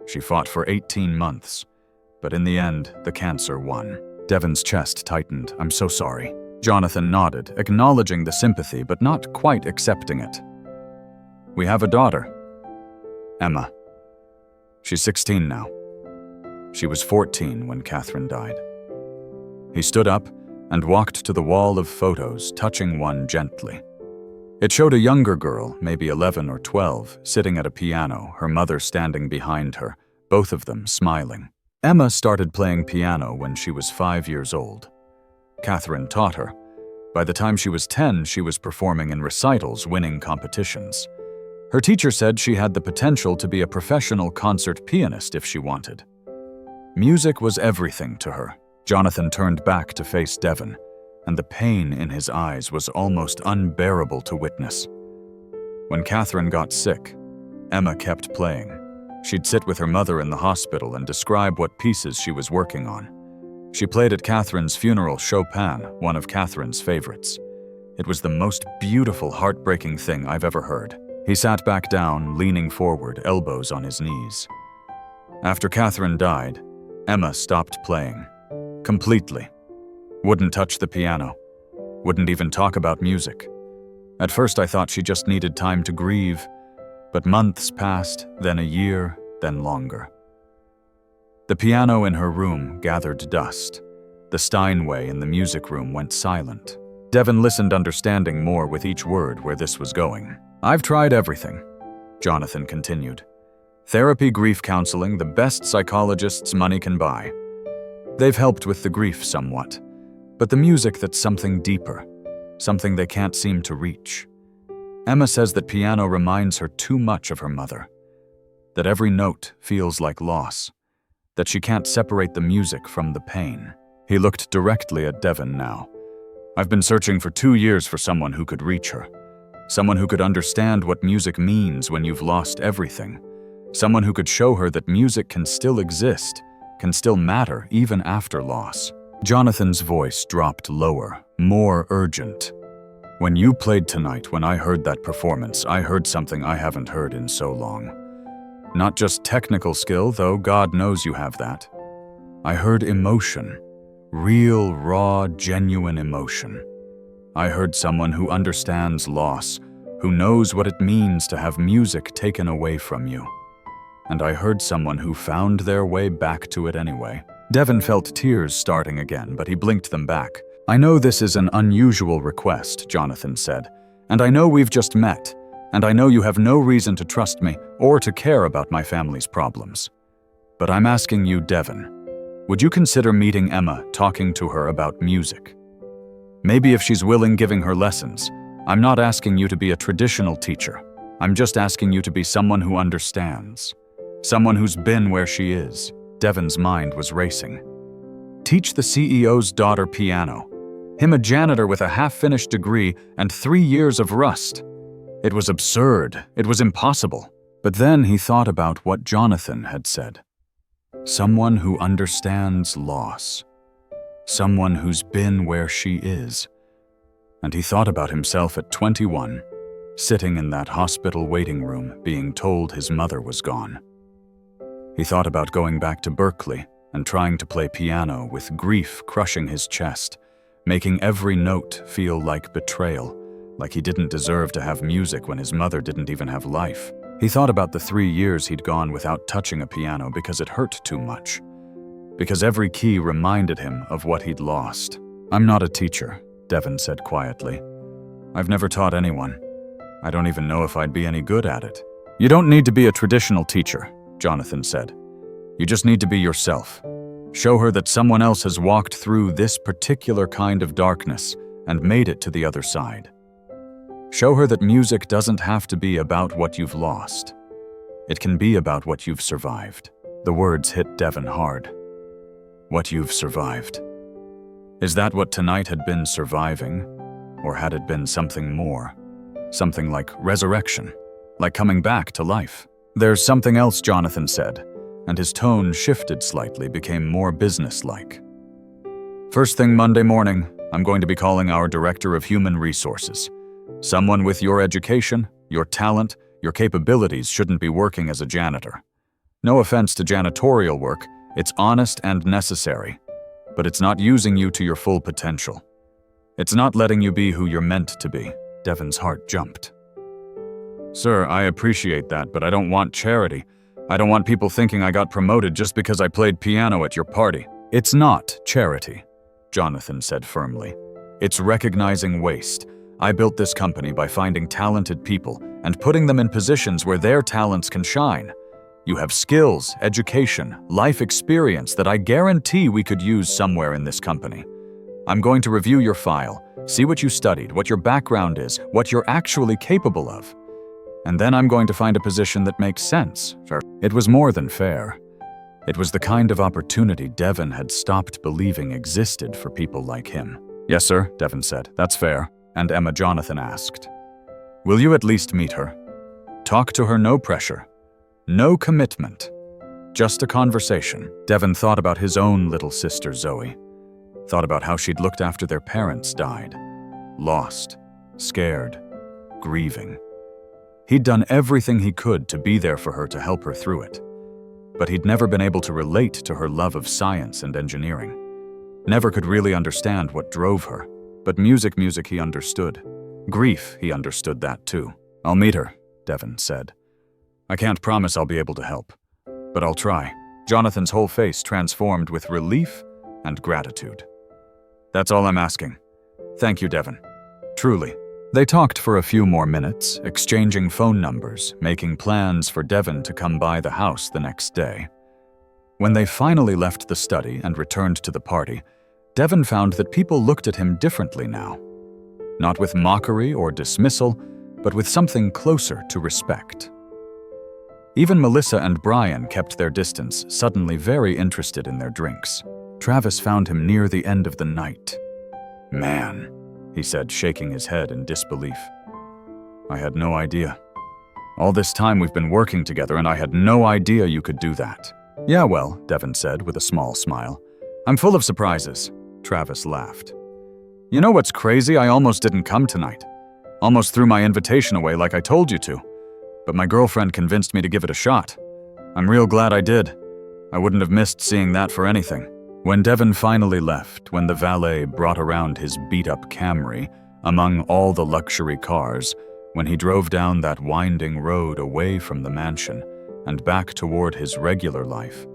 She fought for 18 months, but in the end, the cancer won." Devin's chest tightened. "I'm so sorry." Jonathan nodded, acknowledging the sympathy, but not quite accepting it. "We have a daughter, Emma. She's 16 now. She was 14 when Catherine died." He stood up and walked to the wall of photos, touching one gently. It showed a younger girl, maybe 11 or 12, sitting at a piano, her mother standing behind her, both of them smiling. Emma started playing piano when she was 5 years old. Catherine taught her. By the time she was 10, she was performing in recitals, winning competitions. Her teacher said she had the potential to be a professional concert pianist if she wanted. Music was everything to her. Jonathan turned back to face Devin, and the pain in his eyes was almost unbearable to witness. When Catherine got sick, Emma kept playing. She'd sit with her mother in the hospital and describe what pieces she was working on. She played at Catherine's funeral Chopin, one of Catherine's favorites. It was the most beautiful, heartbreaking thing I've ever heard. He sat back down, leaning forward, elbows on his knees. After Catherine died, Emma stopped playing. Completely. Wouldn't touch the piano. Wouldn't even talk about music. At first I thought she just needed time to grieve, but months passed, then a year, then longer. The piano in her room gathered dust. The Steinway in the music room went silent. Devin listened, understanding more with each word where this was going. "I've tried everything," Jonathan continued. "Therapy, grief counseling, the best psychologists money can buy. They've helped with the grief somewhat, but the music, that's something deeper, something they can't seem to reach. Emma says that piano reminds her too much of her mother, that every note feels like loss, that she can't separate the music from the pain." He looked directly at Devin now. "I've been searching for 2 years for someone who could reach her, someone who could understand what music means when you've lost everything, someone who could show her that music can still exist, can still matter even after loss." Jonathan's voice dropped lower, more urgent. "When you played tonight, when I heard that performance, I heard something I haven't heard in so long. Not just technical skill, though God knows you have that. I heard emotion, real, raw, genuine emotion. I heard someone who understands loss, who knows what it means to have music taken away from you. And I heard someone who found their way back to it anyway." Devin felt tears starting again, but he blinked them back. "I know this is an unusual request," Jonathan said, "and I know we've just met, and I know you have no reason to trust me or to care about my family's problems. But I'm asking you, Devin, would you consider meeting Emma, talking to her about music? Maybe if she's willing, giving her lessons. I'm not asking you to be a traditional teacher. I'm just asking you to be someone who understands, someone who's been where she is." Devin's mind was racing. Teach the CEO's daughter piano. Him, a janitor with a half-finished degree and 3 years of rust. It was absurd. It was impossible. But then he thought about what Jonathan had said. Someone who understands loss. Someone who's been where she is. And he thought about himself at 21, sitting in that hospital waiting room being told his mother was gone. He thought about going back to Berklee and trying to play piano with grief crushing his chest, making every note feel like betrayal, like he didn't deserve to have music when his mother didn't even have life. He thought about the 3 years he'd gone without touching a piano because it hurt too much, because every key reminded him of what he'd lost. "I'm not a teacher," Devin said quietly. "I've never taught anyone. I don't even know if I'd be any good at it." "You don't need to be a traditional teacher," Jonathan said. "You just need to be yourself. Show her that someone else has walked through this particular kind of darkness and made it to the other side. Show her that music doesn't have to be about what you've lost. It can be about what you've survived." The words hit Devin hard. What you've survived. Is that what tonight had been surviving? Or had it been something more? Something like resurrection, like coming back to life? "There's something else," Jonathan said, and his tone shifted slightly, became more businesslike. "First thing Monday morning, I'm going to be calling our Director of Human Resources. Someone with your education, your talent, your capabilities shouldn't be working as a janitor. No offense to janitorial work, it's honest and necessary, but it's not using you to your full potential. It's not letting you be who you're meant to be." Devin's heart jumped. "Sir, I appreciate that, but I don't want charity. I don't want people thinking I got promoted just because I played piano at your party." "It's not charity," Jonathan said firmly. "It's recognizing waste. I built this company by finding talented people and putting them in positions where their talents can shine. You have skills, education, life experience that I guarantee we could use somewhere in this company. I'm going to review your file, see what you studied, what your background is, what you're actually capable of. And then I'm going to find a position that makes sense." It was more than fair. It was the kind of opportunity Devin had stopped believing existed for people like him. "Yes, sir," Devin said. "That's fair." And Emma, Jonathan asked, "Will you at least meet her? Talk to her, no pressure. No commitment. Just a conversation." Devin thought about his own little sister, Zoe. Thought about how she'd looked after their parents died. Lost, scared, grieving. He'd done everything he could to be there for her, to help her through it. But he'd never been able to relate to her love of science and engineering. Never could really understand what drove her. But music he understood. Grief, he understood that too. "I'll meet her," Devin said. "I can't promise I'll be able to help, but I'll try." Jonathan's whole face transformed with relief and gratitude. "That's all I'm asking. Thank you, Devin. Truly." They talked for a few more minutes, exchanging phone numbers, making plans for Devin to come by the house the next day. When they finally left the study and returned to the party, Devin found that people looked at him differently now. Not with mockery or dismissal, but with something closer to respect. Even Melissa and Brian kept their distance, suddenly very interested in their drinks. Travis found him near the end of the night. "Man," he said, shaking his head in disbelief. "I had no idea. All this time we've been working together and I had no idea you could do that." "Yeah, well," Devin said with a small smile. "I'm full of surprises." Travis laughed. "You know what's crazy? I almost didn't come tonight. Almost threw my invitation away like I told you to. But my girlfriend convinced me to give it a shot. I'm real glad I did. I wouldn't have missed seeing that for anything." When Devin finally left, when the valet brought around his beat-up Camry, among all the luxury cars, when he drove down that winding road away from the mansion and back toward his regular life,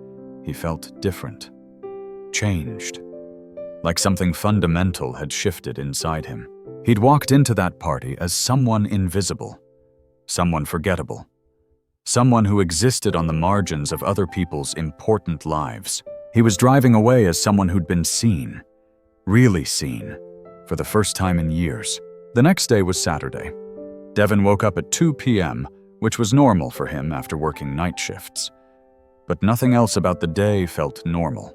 he felt different. Changed. Like something fundamental had shifted inside him. He'd walked into that party as someone invisible, someone forgettable, someone who existed on the margins of other people's important lives. He was driving away as someone who'd been seen, really seen, for the first time in years. The next day was Saturday. Devin woke up at 2 p.m., which was normal for him after working night shifts. But nothing else about the day felt normal.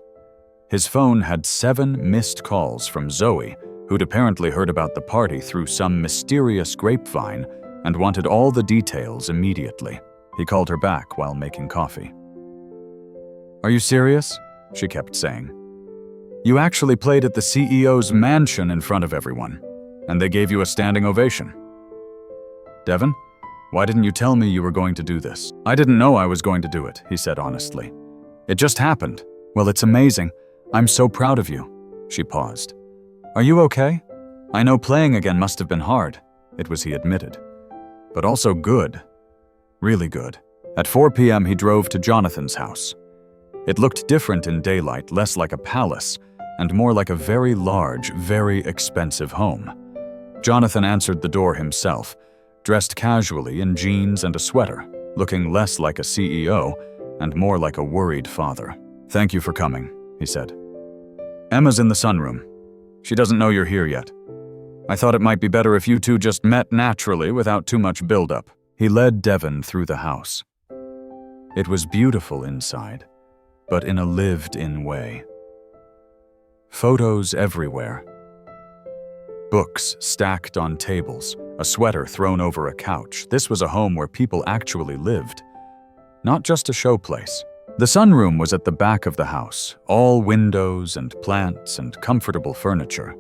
His phone had 7 missed calls from Zoe, who'd apparently heard about the party through some mysterious grapevine and wanted all the details immediately. He called her back while making coffee. "Are you serious?" she kept saying. "You actually played at the CEO's mansion in front of everyone. and they gave you a standing ovation. Devin, why didn't you tell me you were going to do this? I didn't know I was going to do it, he said honestly. It just happened. Well, it's amazing. I'm so proud of you. She paused. Are you okay? I know playing again must have been hard, it was he admitted. But also good. Really good. At 4 p.m. he drove to Jonathan's house. It looked different in daylight, less like a palace, and more like a very large, very expensive home. Jonathan answered the door himself, dressed casually in jeans and a sweater, looking less like a CEO and more like a worried father. Thank you for coming, he said. Emma's in the sunroom. She doesn't know you're here yet. I thought it might be better if you two just met naturally without too much buildup. He led Devin through the house. It was beautiful inside, but in a lived-in way. Photos everywhere. Books stacked on tables, a sweater thrown over a couch. This was a home where people actually lived, not just a showplace. The sunroom was at the back of the house, all windows and plants and comfortable furniture.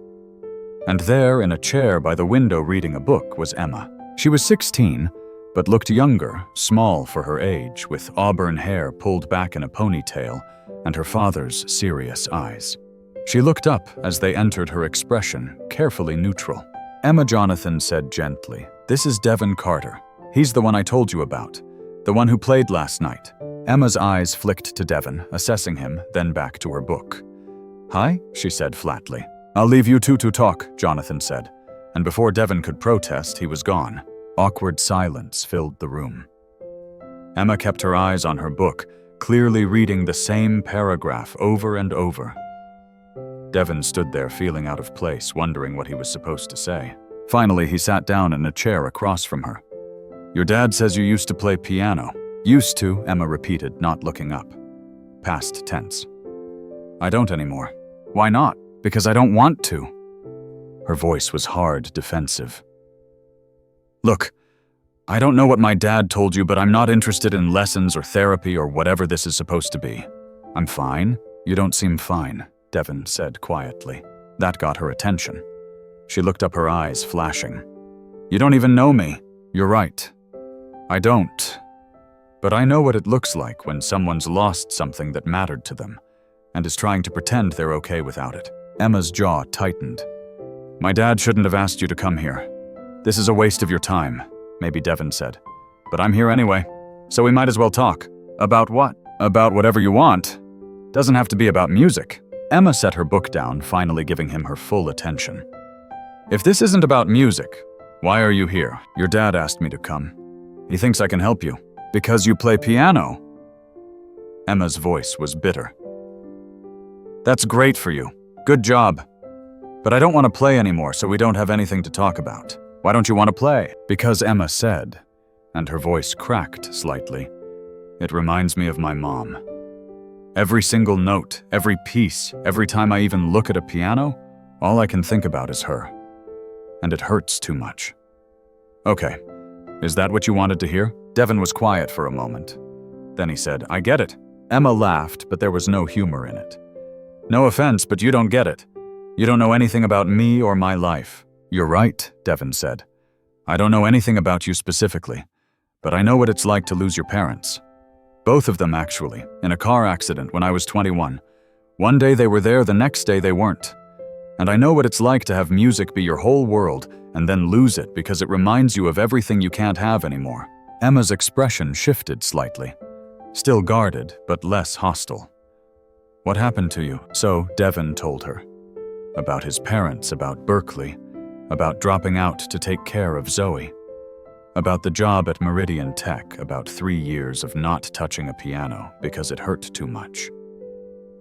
And there, in a chair by the window reading a book, was Emma. She was 16, but looked younger, small for her age, with auburn hair pulled back in a ponytail and her father's serious eyes. She looked up as they entered, her expression carefully neutral. Emma, Jonathan said gently, "This is Devin Carter. He's the one I told you about, the one who played last night." Emma's eyes flicked to Devin, assessing him, then back to her book. "Hi," she said flatly. "I'll leave you two to talk," Jonathan said, and before Devin could protest, he was gone. Awkward silence filled the room. Emma kept her eyes on her book, clearly reading the same paragraph over and over. Devin stood there feeling out of place, wondering what he was supposed to say. Finally, he sat down in a chair across from her. "Your dad says you used to play piano." "Used to," Emma repeated, not looking up. Past tense. "I don't anymore." "Why not?" "Because I don't want to." Her voice was hard, defensive. "Look, I don't know what my dad told you, but I'm not interested in lessons or therapy or whatever this is supposed to be." "I'm fine." "You don't seem fine," Devin said quietly. That got her attention. She looked up, her eyes flashing. "You don't even know me." "You're right. I don't. But I know what it looks like when someone's lost something that mattered to them and is trying to pretend they're okay without it." Emma's jaw tightened. "My dad shouldn't have asked you to come here. This is a waste of your time," maybe Devin said. "But I'm here anyway, so we might as well talk." "About what?" "About whatever you want. Doesn't have to be about music." Emma set her book down, finally giving him her full attention. "If this isn't about music, why are you here?" "Your dad asked me to come. He thinks I can help you." "Because you play piano?" Emma's voice was bitter. "That's great for you. Good job. But I don't want to play anymore, so we don't have anything to talk about." "Why don't you want to play?" "Because Emma said," and her voice cracked slightly, "It reminds me of my mom. Every single note, every piece, every time I even look at a piano, all I can think about is her. And it hurts too much." "Okay, is that what you wanted to hear?" Devin was quiet for a moment. Then he said, "I get it." Emma laughed, but there was no humor in it. "No offense, but you don't get it. You don't know anything about me or my life." "You're right," Devin said. "I don't know anything about you specifically, but I know what it's like to lose your parents. Both of them, actually, in a car accident when I was 21. One day they were there, the next day they weren't. And I know what it's like to have music be your whole world and then lose it because it reminds you of everything you can't have anymore." Emma's expression shifted slightly, still guarded but less hostile. "What happened to you?" So Devin told her. About his parents, about Berklee, about dropping out to take care of Zoe. About the job at Meridian Tech, about 3 years of not touching a piano because it hurt too much.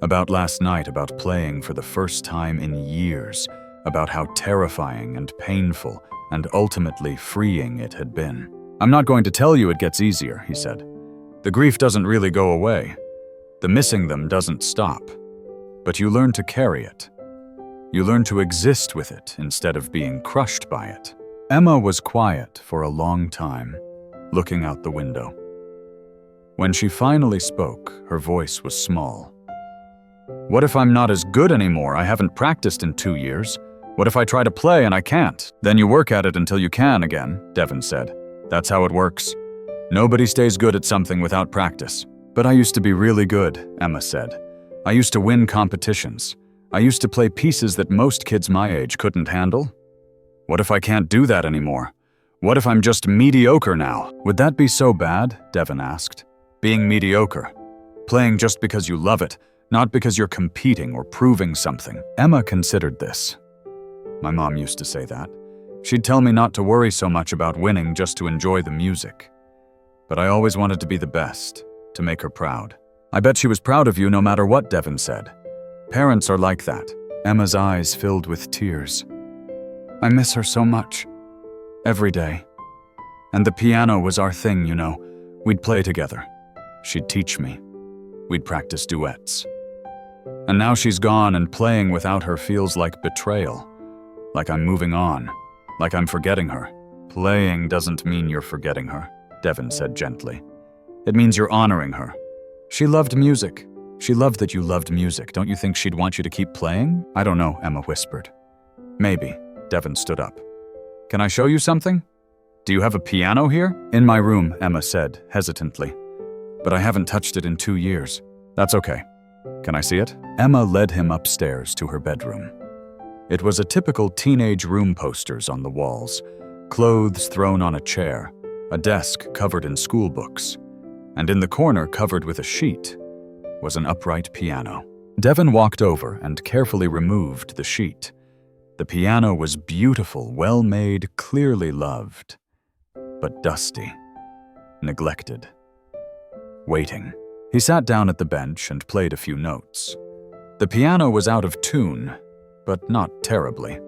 About last night, about playing for the first time in years, about how terrifying and painful and ultimately freeing it had been. "I'm not going to tell you it gets easier," he said. "The grief doesn't really go away. The missing them doesn't stop. But you learn to carry it. You learn to exist with it instead of being crushed by it." Emma was quiet for a long time, looking out the window. When she finally spoke, her voice was small. "What if I'm not as good anymore? I haven't practiced in 2 years. What if I try to play and I can't? Then you work at it until you can again, Devin said. That's how it works. Nobody stays good at something without practice. But I used to be really good, Emma said. I used to win competitions. I used to play pieces that most kids my age couldn't handle. What if I can't do that anymore? What if I'm just mediocre now? Would that be so bad? Devin asked. Being mediocre. Playing just because you love it, not because you're competing or proving something. Emma considered this. My mom used to say that. She'd tell me not to worry so much about winning, just to enjoy the music. But I always wanted to be the best, to make her proud. I bet she was proud of you no matter what, Devin said. Parents are like that. Emma's eyes filled with tears. I miss her so much. Every day. And the piano was our thing, you know. We'd play together. She'd teach me. We'd practice duets. And now she's gone, and playing without her feels like betrayal. Like I'm moving on. Like I'm forgetting her. Playing doesn't mean you're forgetting her, Devin said gently. It means you're honoring her. She loved music. She loved that you loved music. Don't you think she'd want you to keep playing? I don't know, Emma whispered. Maybe. Devin stood up. Can I show you something? Do you have a piano here? In my room, Emma said, hesitantly. But I haven't touched it in 2 years. That's okay. Can I see it? Emma led him upstairs to her bedroom. It was a typical teenage room posters on the walls, clothes thrown on a chair, a desk covered in school books, and in the corner covered with a sheet was an upright piano. Devin walked over and carefully removed the sheet. The piano was beautiful, well-made, clearly loved, but dusty, neglected. Waiting. He sat down at the bench and played a few notes. The piano was out of tune, but not terribly.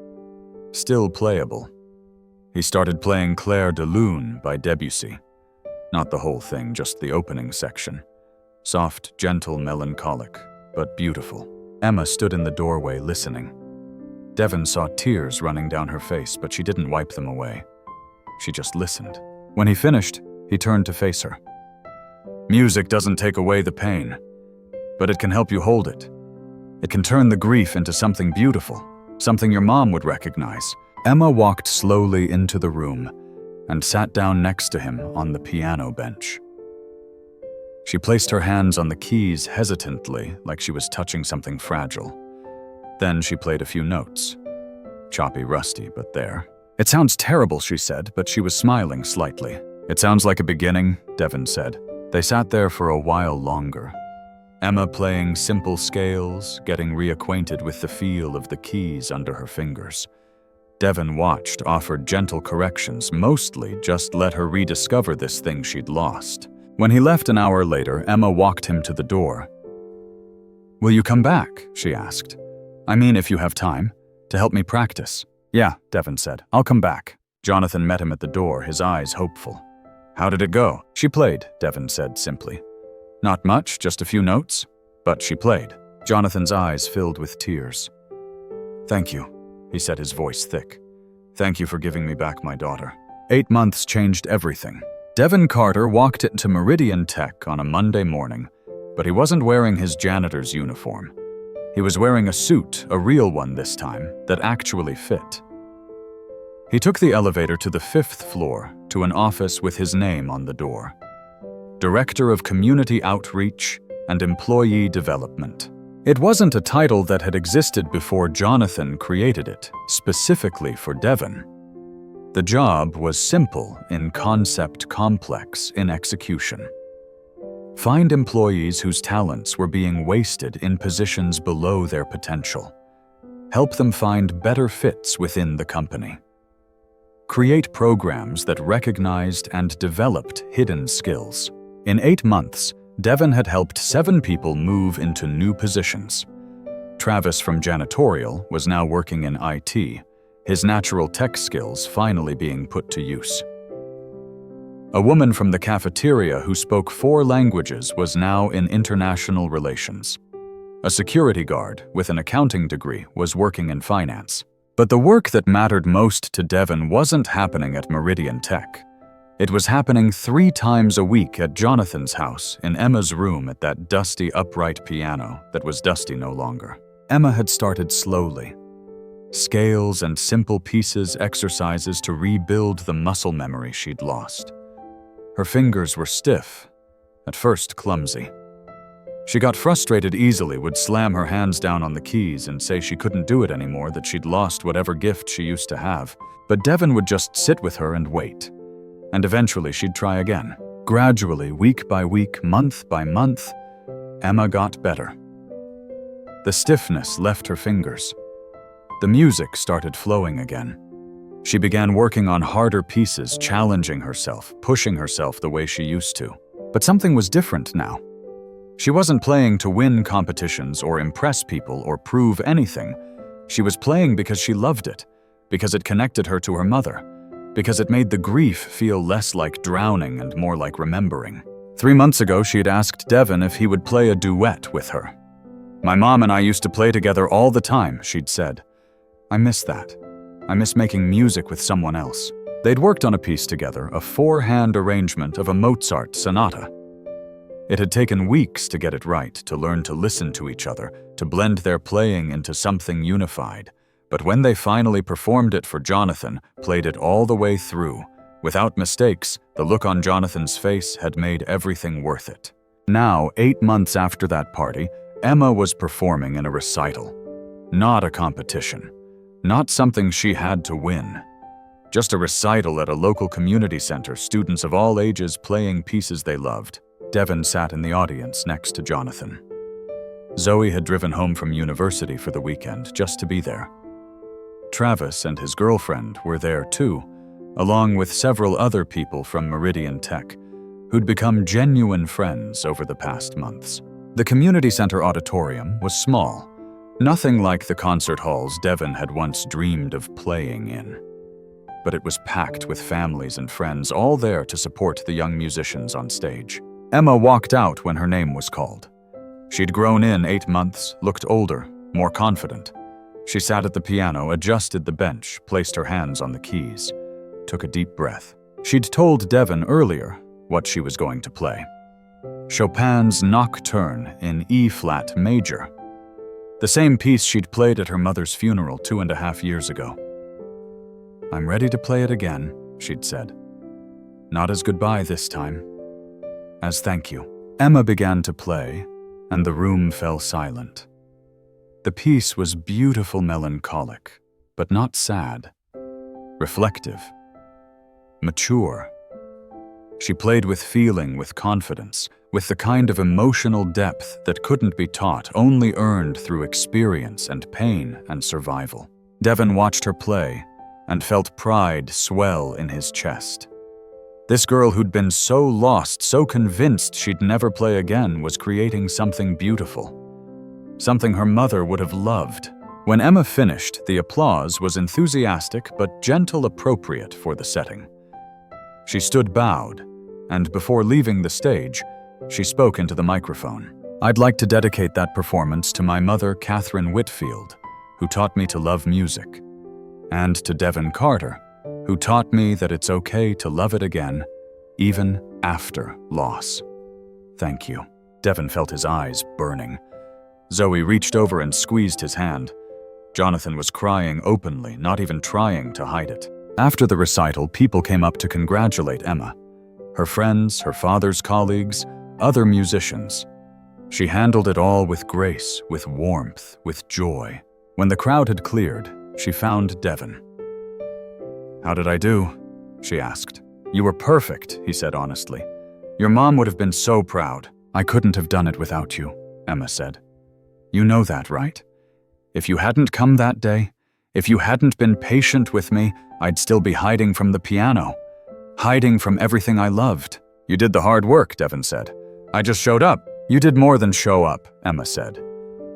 Still playable. He started playing Clair de Lune by Debussy. Not the whole thing, just the opening section. Soft, gentle, melancholic, but beautiful. Emma stood in the doorway listening. Devin saw tears running down her face, but she didn't wipe them away. She just listened. When he finished, he turned to face her. Music doesn't take away the pain, but it can help you hold it. It can turn the grief into something beautiful, something your mom would recognize. Emma walked slowly into the room and sat down next to him on the piano bench. She placed her hands on the keys hesitantly, like she was touching something fragile. Then she played a few notes. Choppy, rusty, but there. It sounds terrible, she said, but she was smiling slightly. It sounds like a beginning, Devin said. They sat there for a while longer. Emma playing simple scales, getting reacquainted with the feel of the keys under her fingers. Devin watched, offered gentle corrections, mostly just let her rediscover this thing she'd lost. When he left an hour later, Emma walked him to the door. Will you come back? She asked. I mean, if you have time, to help me practice. Yeah, Devin said. I'll come back. Jonathan met him at the door, his eyes hopeful. How did it go? She played, Devin said simply. Not much, just a few notes. But she played. Jonathan's eyes filled with tears. Thank you, he said, his voice thick. Thank you for giving me back my daughter. 8 months changed everything. Devin Carter walked into Meridian Tech on a Monday morning, but he wasn't wearing his janitor's uniform. He was wearing a suit, a real one this time, that actually fit. He took the elevator to the 5th floor, to an office with his name on the door. Director of Community Outreach and Employee Development. It wasn't a title that had existed before Jonathan created it, specifically for Devin. The job was simple in concept, complex in execution. Find employees whose talents were being wasted in positions below their potential. Help them find better fits within the company. Create programs that recognized and developed hidden skills. In 8 months, Devin had helped 7 people move into new positions. Travis from janitorial was now working in IT, his natural tech skills finally being put to use. A woman from the cafeteria who spoke 4 languages was now in international relations. A security guard with an accounting degree was working in finance. But the work that mattered most to Devin wasn't happening at Meridian Tech. It was happening 3 times a week at Jonathan's house, in Emma's room at that dusty upright piano that was dusty no longer. Emma had started slowly. Scales and simple pieces exercises to rebuild the muscle memory she'd lost. Her fingers were stiff, at first clumsy. She got frustrated easily, would slam her hands down on the keys and say she couldn't do it anymore, that she'd lost whatever gift she used to have. But Devin would just sit with her and wait. And eventually she'd try again. Gradually, week by week, month by month, Emma got better. The stiffness left her fingers. The music started flowing again. She began working on harder pieces, challenging herself, pushing herself the way she used to. But something was different now. She wasn't playing to win competitions or impress people or prove anything. She was playing because she loved it, because it connected her to her mother, because it made the grief feel less like drowning and more like remembering. 3 months ago, she had asked Devin if he would play a duet with her. "My mom and I used to play together all the time," she'd said. "I miss that. I miss making music with someone else." They'd worked on a piece together, a 4-hand arrangement of a Mozart sonata. It had taken weeks to get it right, to learn to listen to each other, to blend their playing into something unified. But when they finally performed it for Jonathan, played it all the way through, without mistakes, the look on Jonathan's face had made everything worth it. Now, 8 months after that party, Emma was performing in a recital. Not a competition. Not something she had to win. Just a recital at a local community center, students of all ages playing pieces they loved. Devin sat in the audience next to Jonathan. Zoe had driven home from university for the weekend just to be there. Travis and his girlfriend were there too, along with several other people from Meridian Tech, who'd become genuine friends over the past months. The community center auditorium was small, nothing like the concert halls Devin had once dreamed of playing in. But it was packed with families and friends, all there to support the young musicians on stage. Emma walked out when her name was called. She'd grown in 8 months, looked older, more confident. She sat at the piano, adjusted the bench, placed her hands on the keys, took a deep breath. She'd told Devin earlier what she was going to play. Chopin's Nocturne in E-flat major. The same piece she'd played at her mother's funeral 2.5 years ago. "I'm ready to play it again," she'd said. "Not as goodbye this time. As thank you." Emma began to play, and the room fell silent. The piece was beautiful, melancholic, but not sad. Reflective. Mature. She played with feeling, with confidence, with the kind of emotional depth that couldn't be taught, only earned through experience and pain and survival. Devin watched her play and felt pride swell in his chest. This girl who'd been so lost, so convinced she'd never play again, was creating something beautiful. Something her mother would have loved. When Emma finished, the applause was enthusiastic but gentle, appropriate for the setting. She stood bowed, and before leaving the stage, she spoke into the microphone. "I'd like to dedicate that performance to my mother, Catherine Whitfield, who taught me to love music, and to Devin Carter, who taught me that it's okay to love it again, even after loss. Thank you." Devin felt his eyes burning. Zoe reached over and squeezed his hand. Jonathan was crying openly, not even trying to hide it. After the recital, people came up to congratulate Emma. Her friends, her father's colleagues, other musicians. She handled it all with grace, with warmth, with joy. When the crowd had cleared, she found Devin. "How did I do?" she asked. "You were perfect," he said honestly. "Your mom would have been so proud." "I couldn't have done it without you," Emma said. "You know that, right? If you hadn't come that day, if you hadn't been patient with me, I'd still be hiding from the piano, hiding from everything I loved." "You did the hard work," Devin said. "I just showed up." "You did more than show up," Emma said.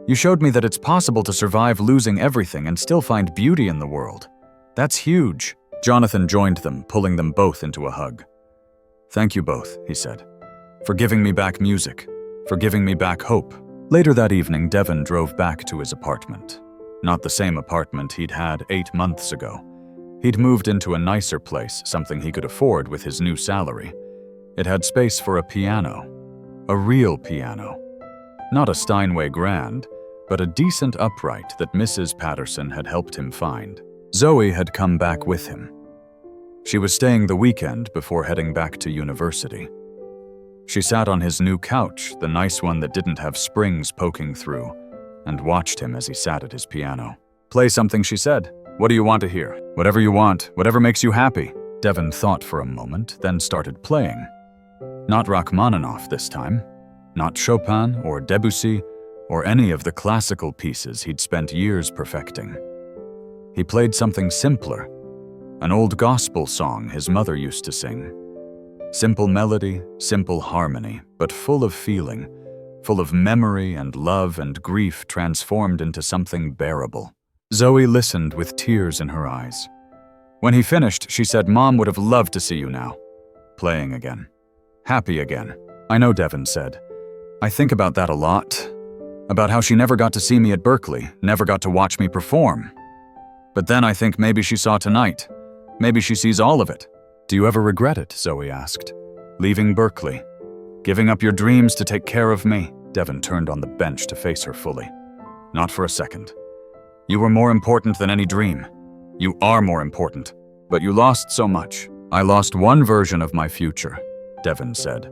"You showed me that it's possible to survive losing everything and still find beauty in the world. That's huge." Jonathan joined them, pulling them both into a hug. "Thank you both," he said, "for giving me back music, for giving me back hope." Later that evening, Devin drove back to his apartment. Not the same apartment he'd had 8 months ago. He'd moved into a nicer place, something he could afford with his new salary. It had space for a piano. A real piano. Not a Steinway Grand, but a decent upright that Mrs. Patterson had helped him find. Zoe had come back with him. She was staying the weekend before heading back to university. She sat on his new couch, the nice one that didn't have springs poking through, and watched him as he sat at his piano. "Play something," she said. "What do you want to hear?" "Whatever you want, whatever makes you happy." Devin thought for a moment, then started playing. Not Rachmaninoff this time. Not Chopin or Debussy or any of the classical pieces he'd spent years perfecting. He played something simpler, an old gospel song his mother used to sing. Simple melody, simple harmony, but full of feeling, full of memory and love and grief transformed into something bearable. Zoe listened with tears in her eyes. When he finished, she said, "Mom would have loved to see you now. Playing again. Happy again." "I know," Devin said. "I think about that a lot. About how she never got to see me at Berklee, never got to watch me perform. But then I think maybe she saw tonight. Maybe she sees all of it." "Do you ever regret it?" Zoe asked. "Leaving Berklee? Giving up your dreams to take care of me?" Devin turned on the bench to face her fully. "Not for a second. You were more important than any dream. You are more important. But you lost so much." "I lost one version of my future," Devin said.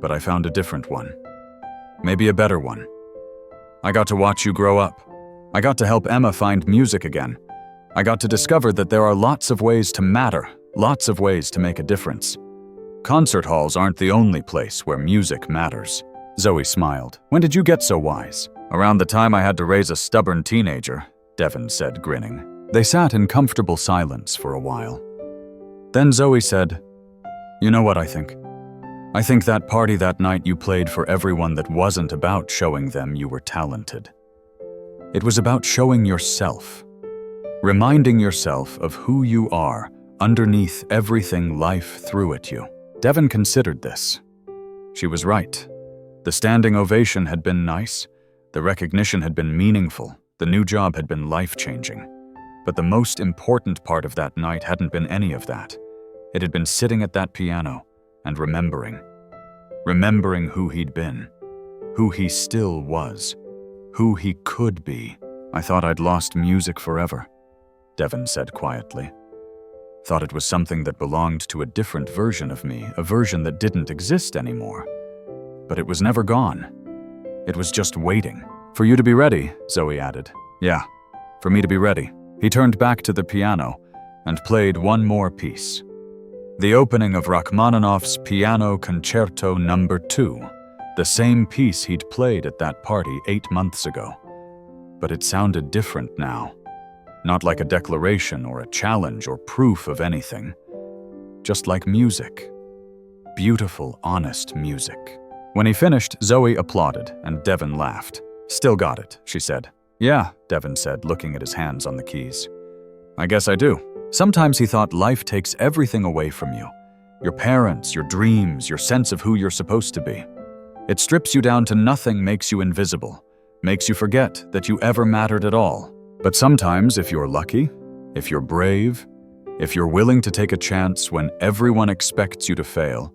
"But I found a different one. Maybe a better one. I got to watch you grow up. I got to help Emma find music again. I got to discover that there are lots of ways to matter, lots of ways to make a difference. Concert halls aren't the only place where music matters." Zoe smiled. "When did you get so wise?" "Around the time I had to raise a stubborn teenager," Devin said, grinning. They sat in comfortable silence for a while. Then Zoe said, "You know what I think? I think that party that night you played for everyone that wasn't about showing them you were talented. It was about showing yourself, reminding yourself of who you are underneath everything life threw at you." Devin considered this. She was right. The standing ovation had been nice, the recognition had been meaningful, the new job had been life-changing. But the most important part of that night hadn't been any of that. It had been sitting at that piano and remembering who he'd been, who he still was, who he could be. "I thought I'd lost music forever," Devin said quietly. "Thought it was something that belonged to a different version of me, a version that didn't exist anymore. But it was never gone. It was just waiting. For you to be ready," Zoe added. "Yeah, for me to be ready." He turned back to the piano and played one more piece. The opening of Rachmaninoff's Piano Concerto No. 2, the same piece he'd played at that party 8 months ago. But it sounded different now. Not like a declaration or a challenge or proof of anything. Just like music. Beautiful, honest music. When he finished, Zoe applauded and Devin laughed. "Still got it," she said. "Yeah," Devin said, looking at his hands on the keys. "I guess I do." Sometimes he thought life takes everything away from you. Your parents, your dreams, your sense of who you're supposed to be. It strips you down to nothing, makes you invisible, makes you forget that you ever mattered at all. But sometimes, if you're lucky, if you're brave, if you're willing to take a chance when everyone expects you to fail,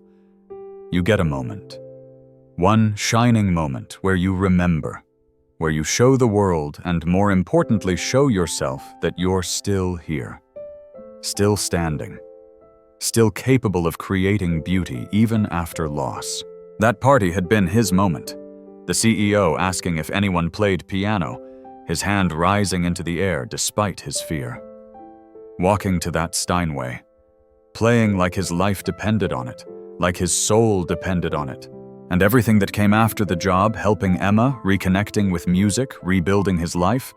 you get a moment. One shining moment where you remember, where you show the world and, more importantly, show yourself that you're still here, still standing, still capable of creating beauty even after loss. That party had been his moment. The CEO asking if anyone played piano, his hand rising into the air despite his fear. Walking to that Steinway, playing like his life depended on it, like his soul depended on it. And everything that came after the job, helping Emma, reconnecting with music, rebuilding his life,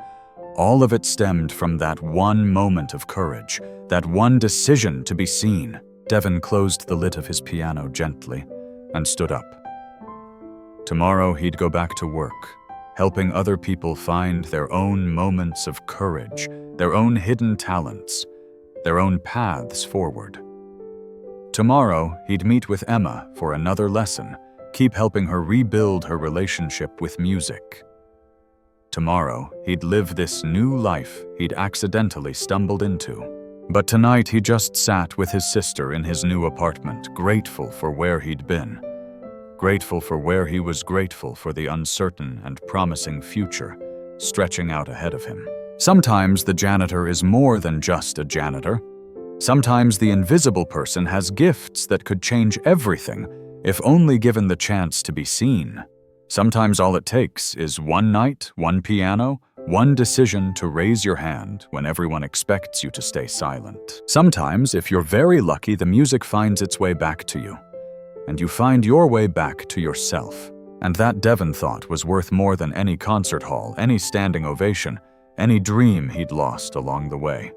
all of it stemmed from that one moment of courage, that one decision to be seen. Devin closed the lid of his piano gently and stood up. Tomorrow he'd go back to work, helping other people find their own moments of courage, their own hidden talents, their own paths forward. Tomorrow he'd meet with Emma for another lesson, keep helping her rebuild her relationship with music. Tomorrow, he'd live this new life he'd accidentally stumbled into. But tonight he just sat with his sister in his new apartment, grateful for where he'd been. Grateful for where he was, grateful for the uncertain and promising future stretching out ahead of him. Sometimes the janitor is more than just a janitor. Sometimes the invisible person has gifts that could change everything if only given the chance to be seen. Sometimes all it takes is one night, one piano, one decision to raise your hand when everyone expects you to stay silent. Sometimes, if you're very lucky, the music finds its way back to you, and you find your way back to yourself. And that, Devin thought, was worth more than any concert hall, any standing ovation, any dream he'd lost along the way.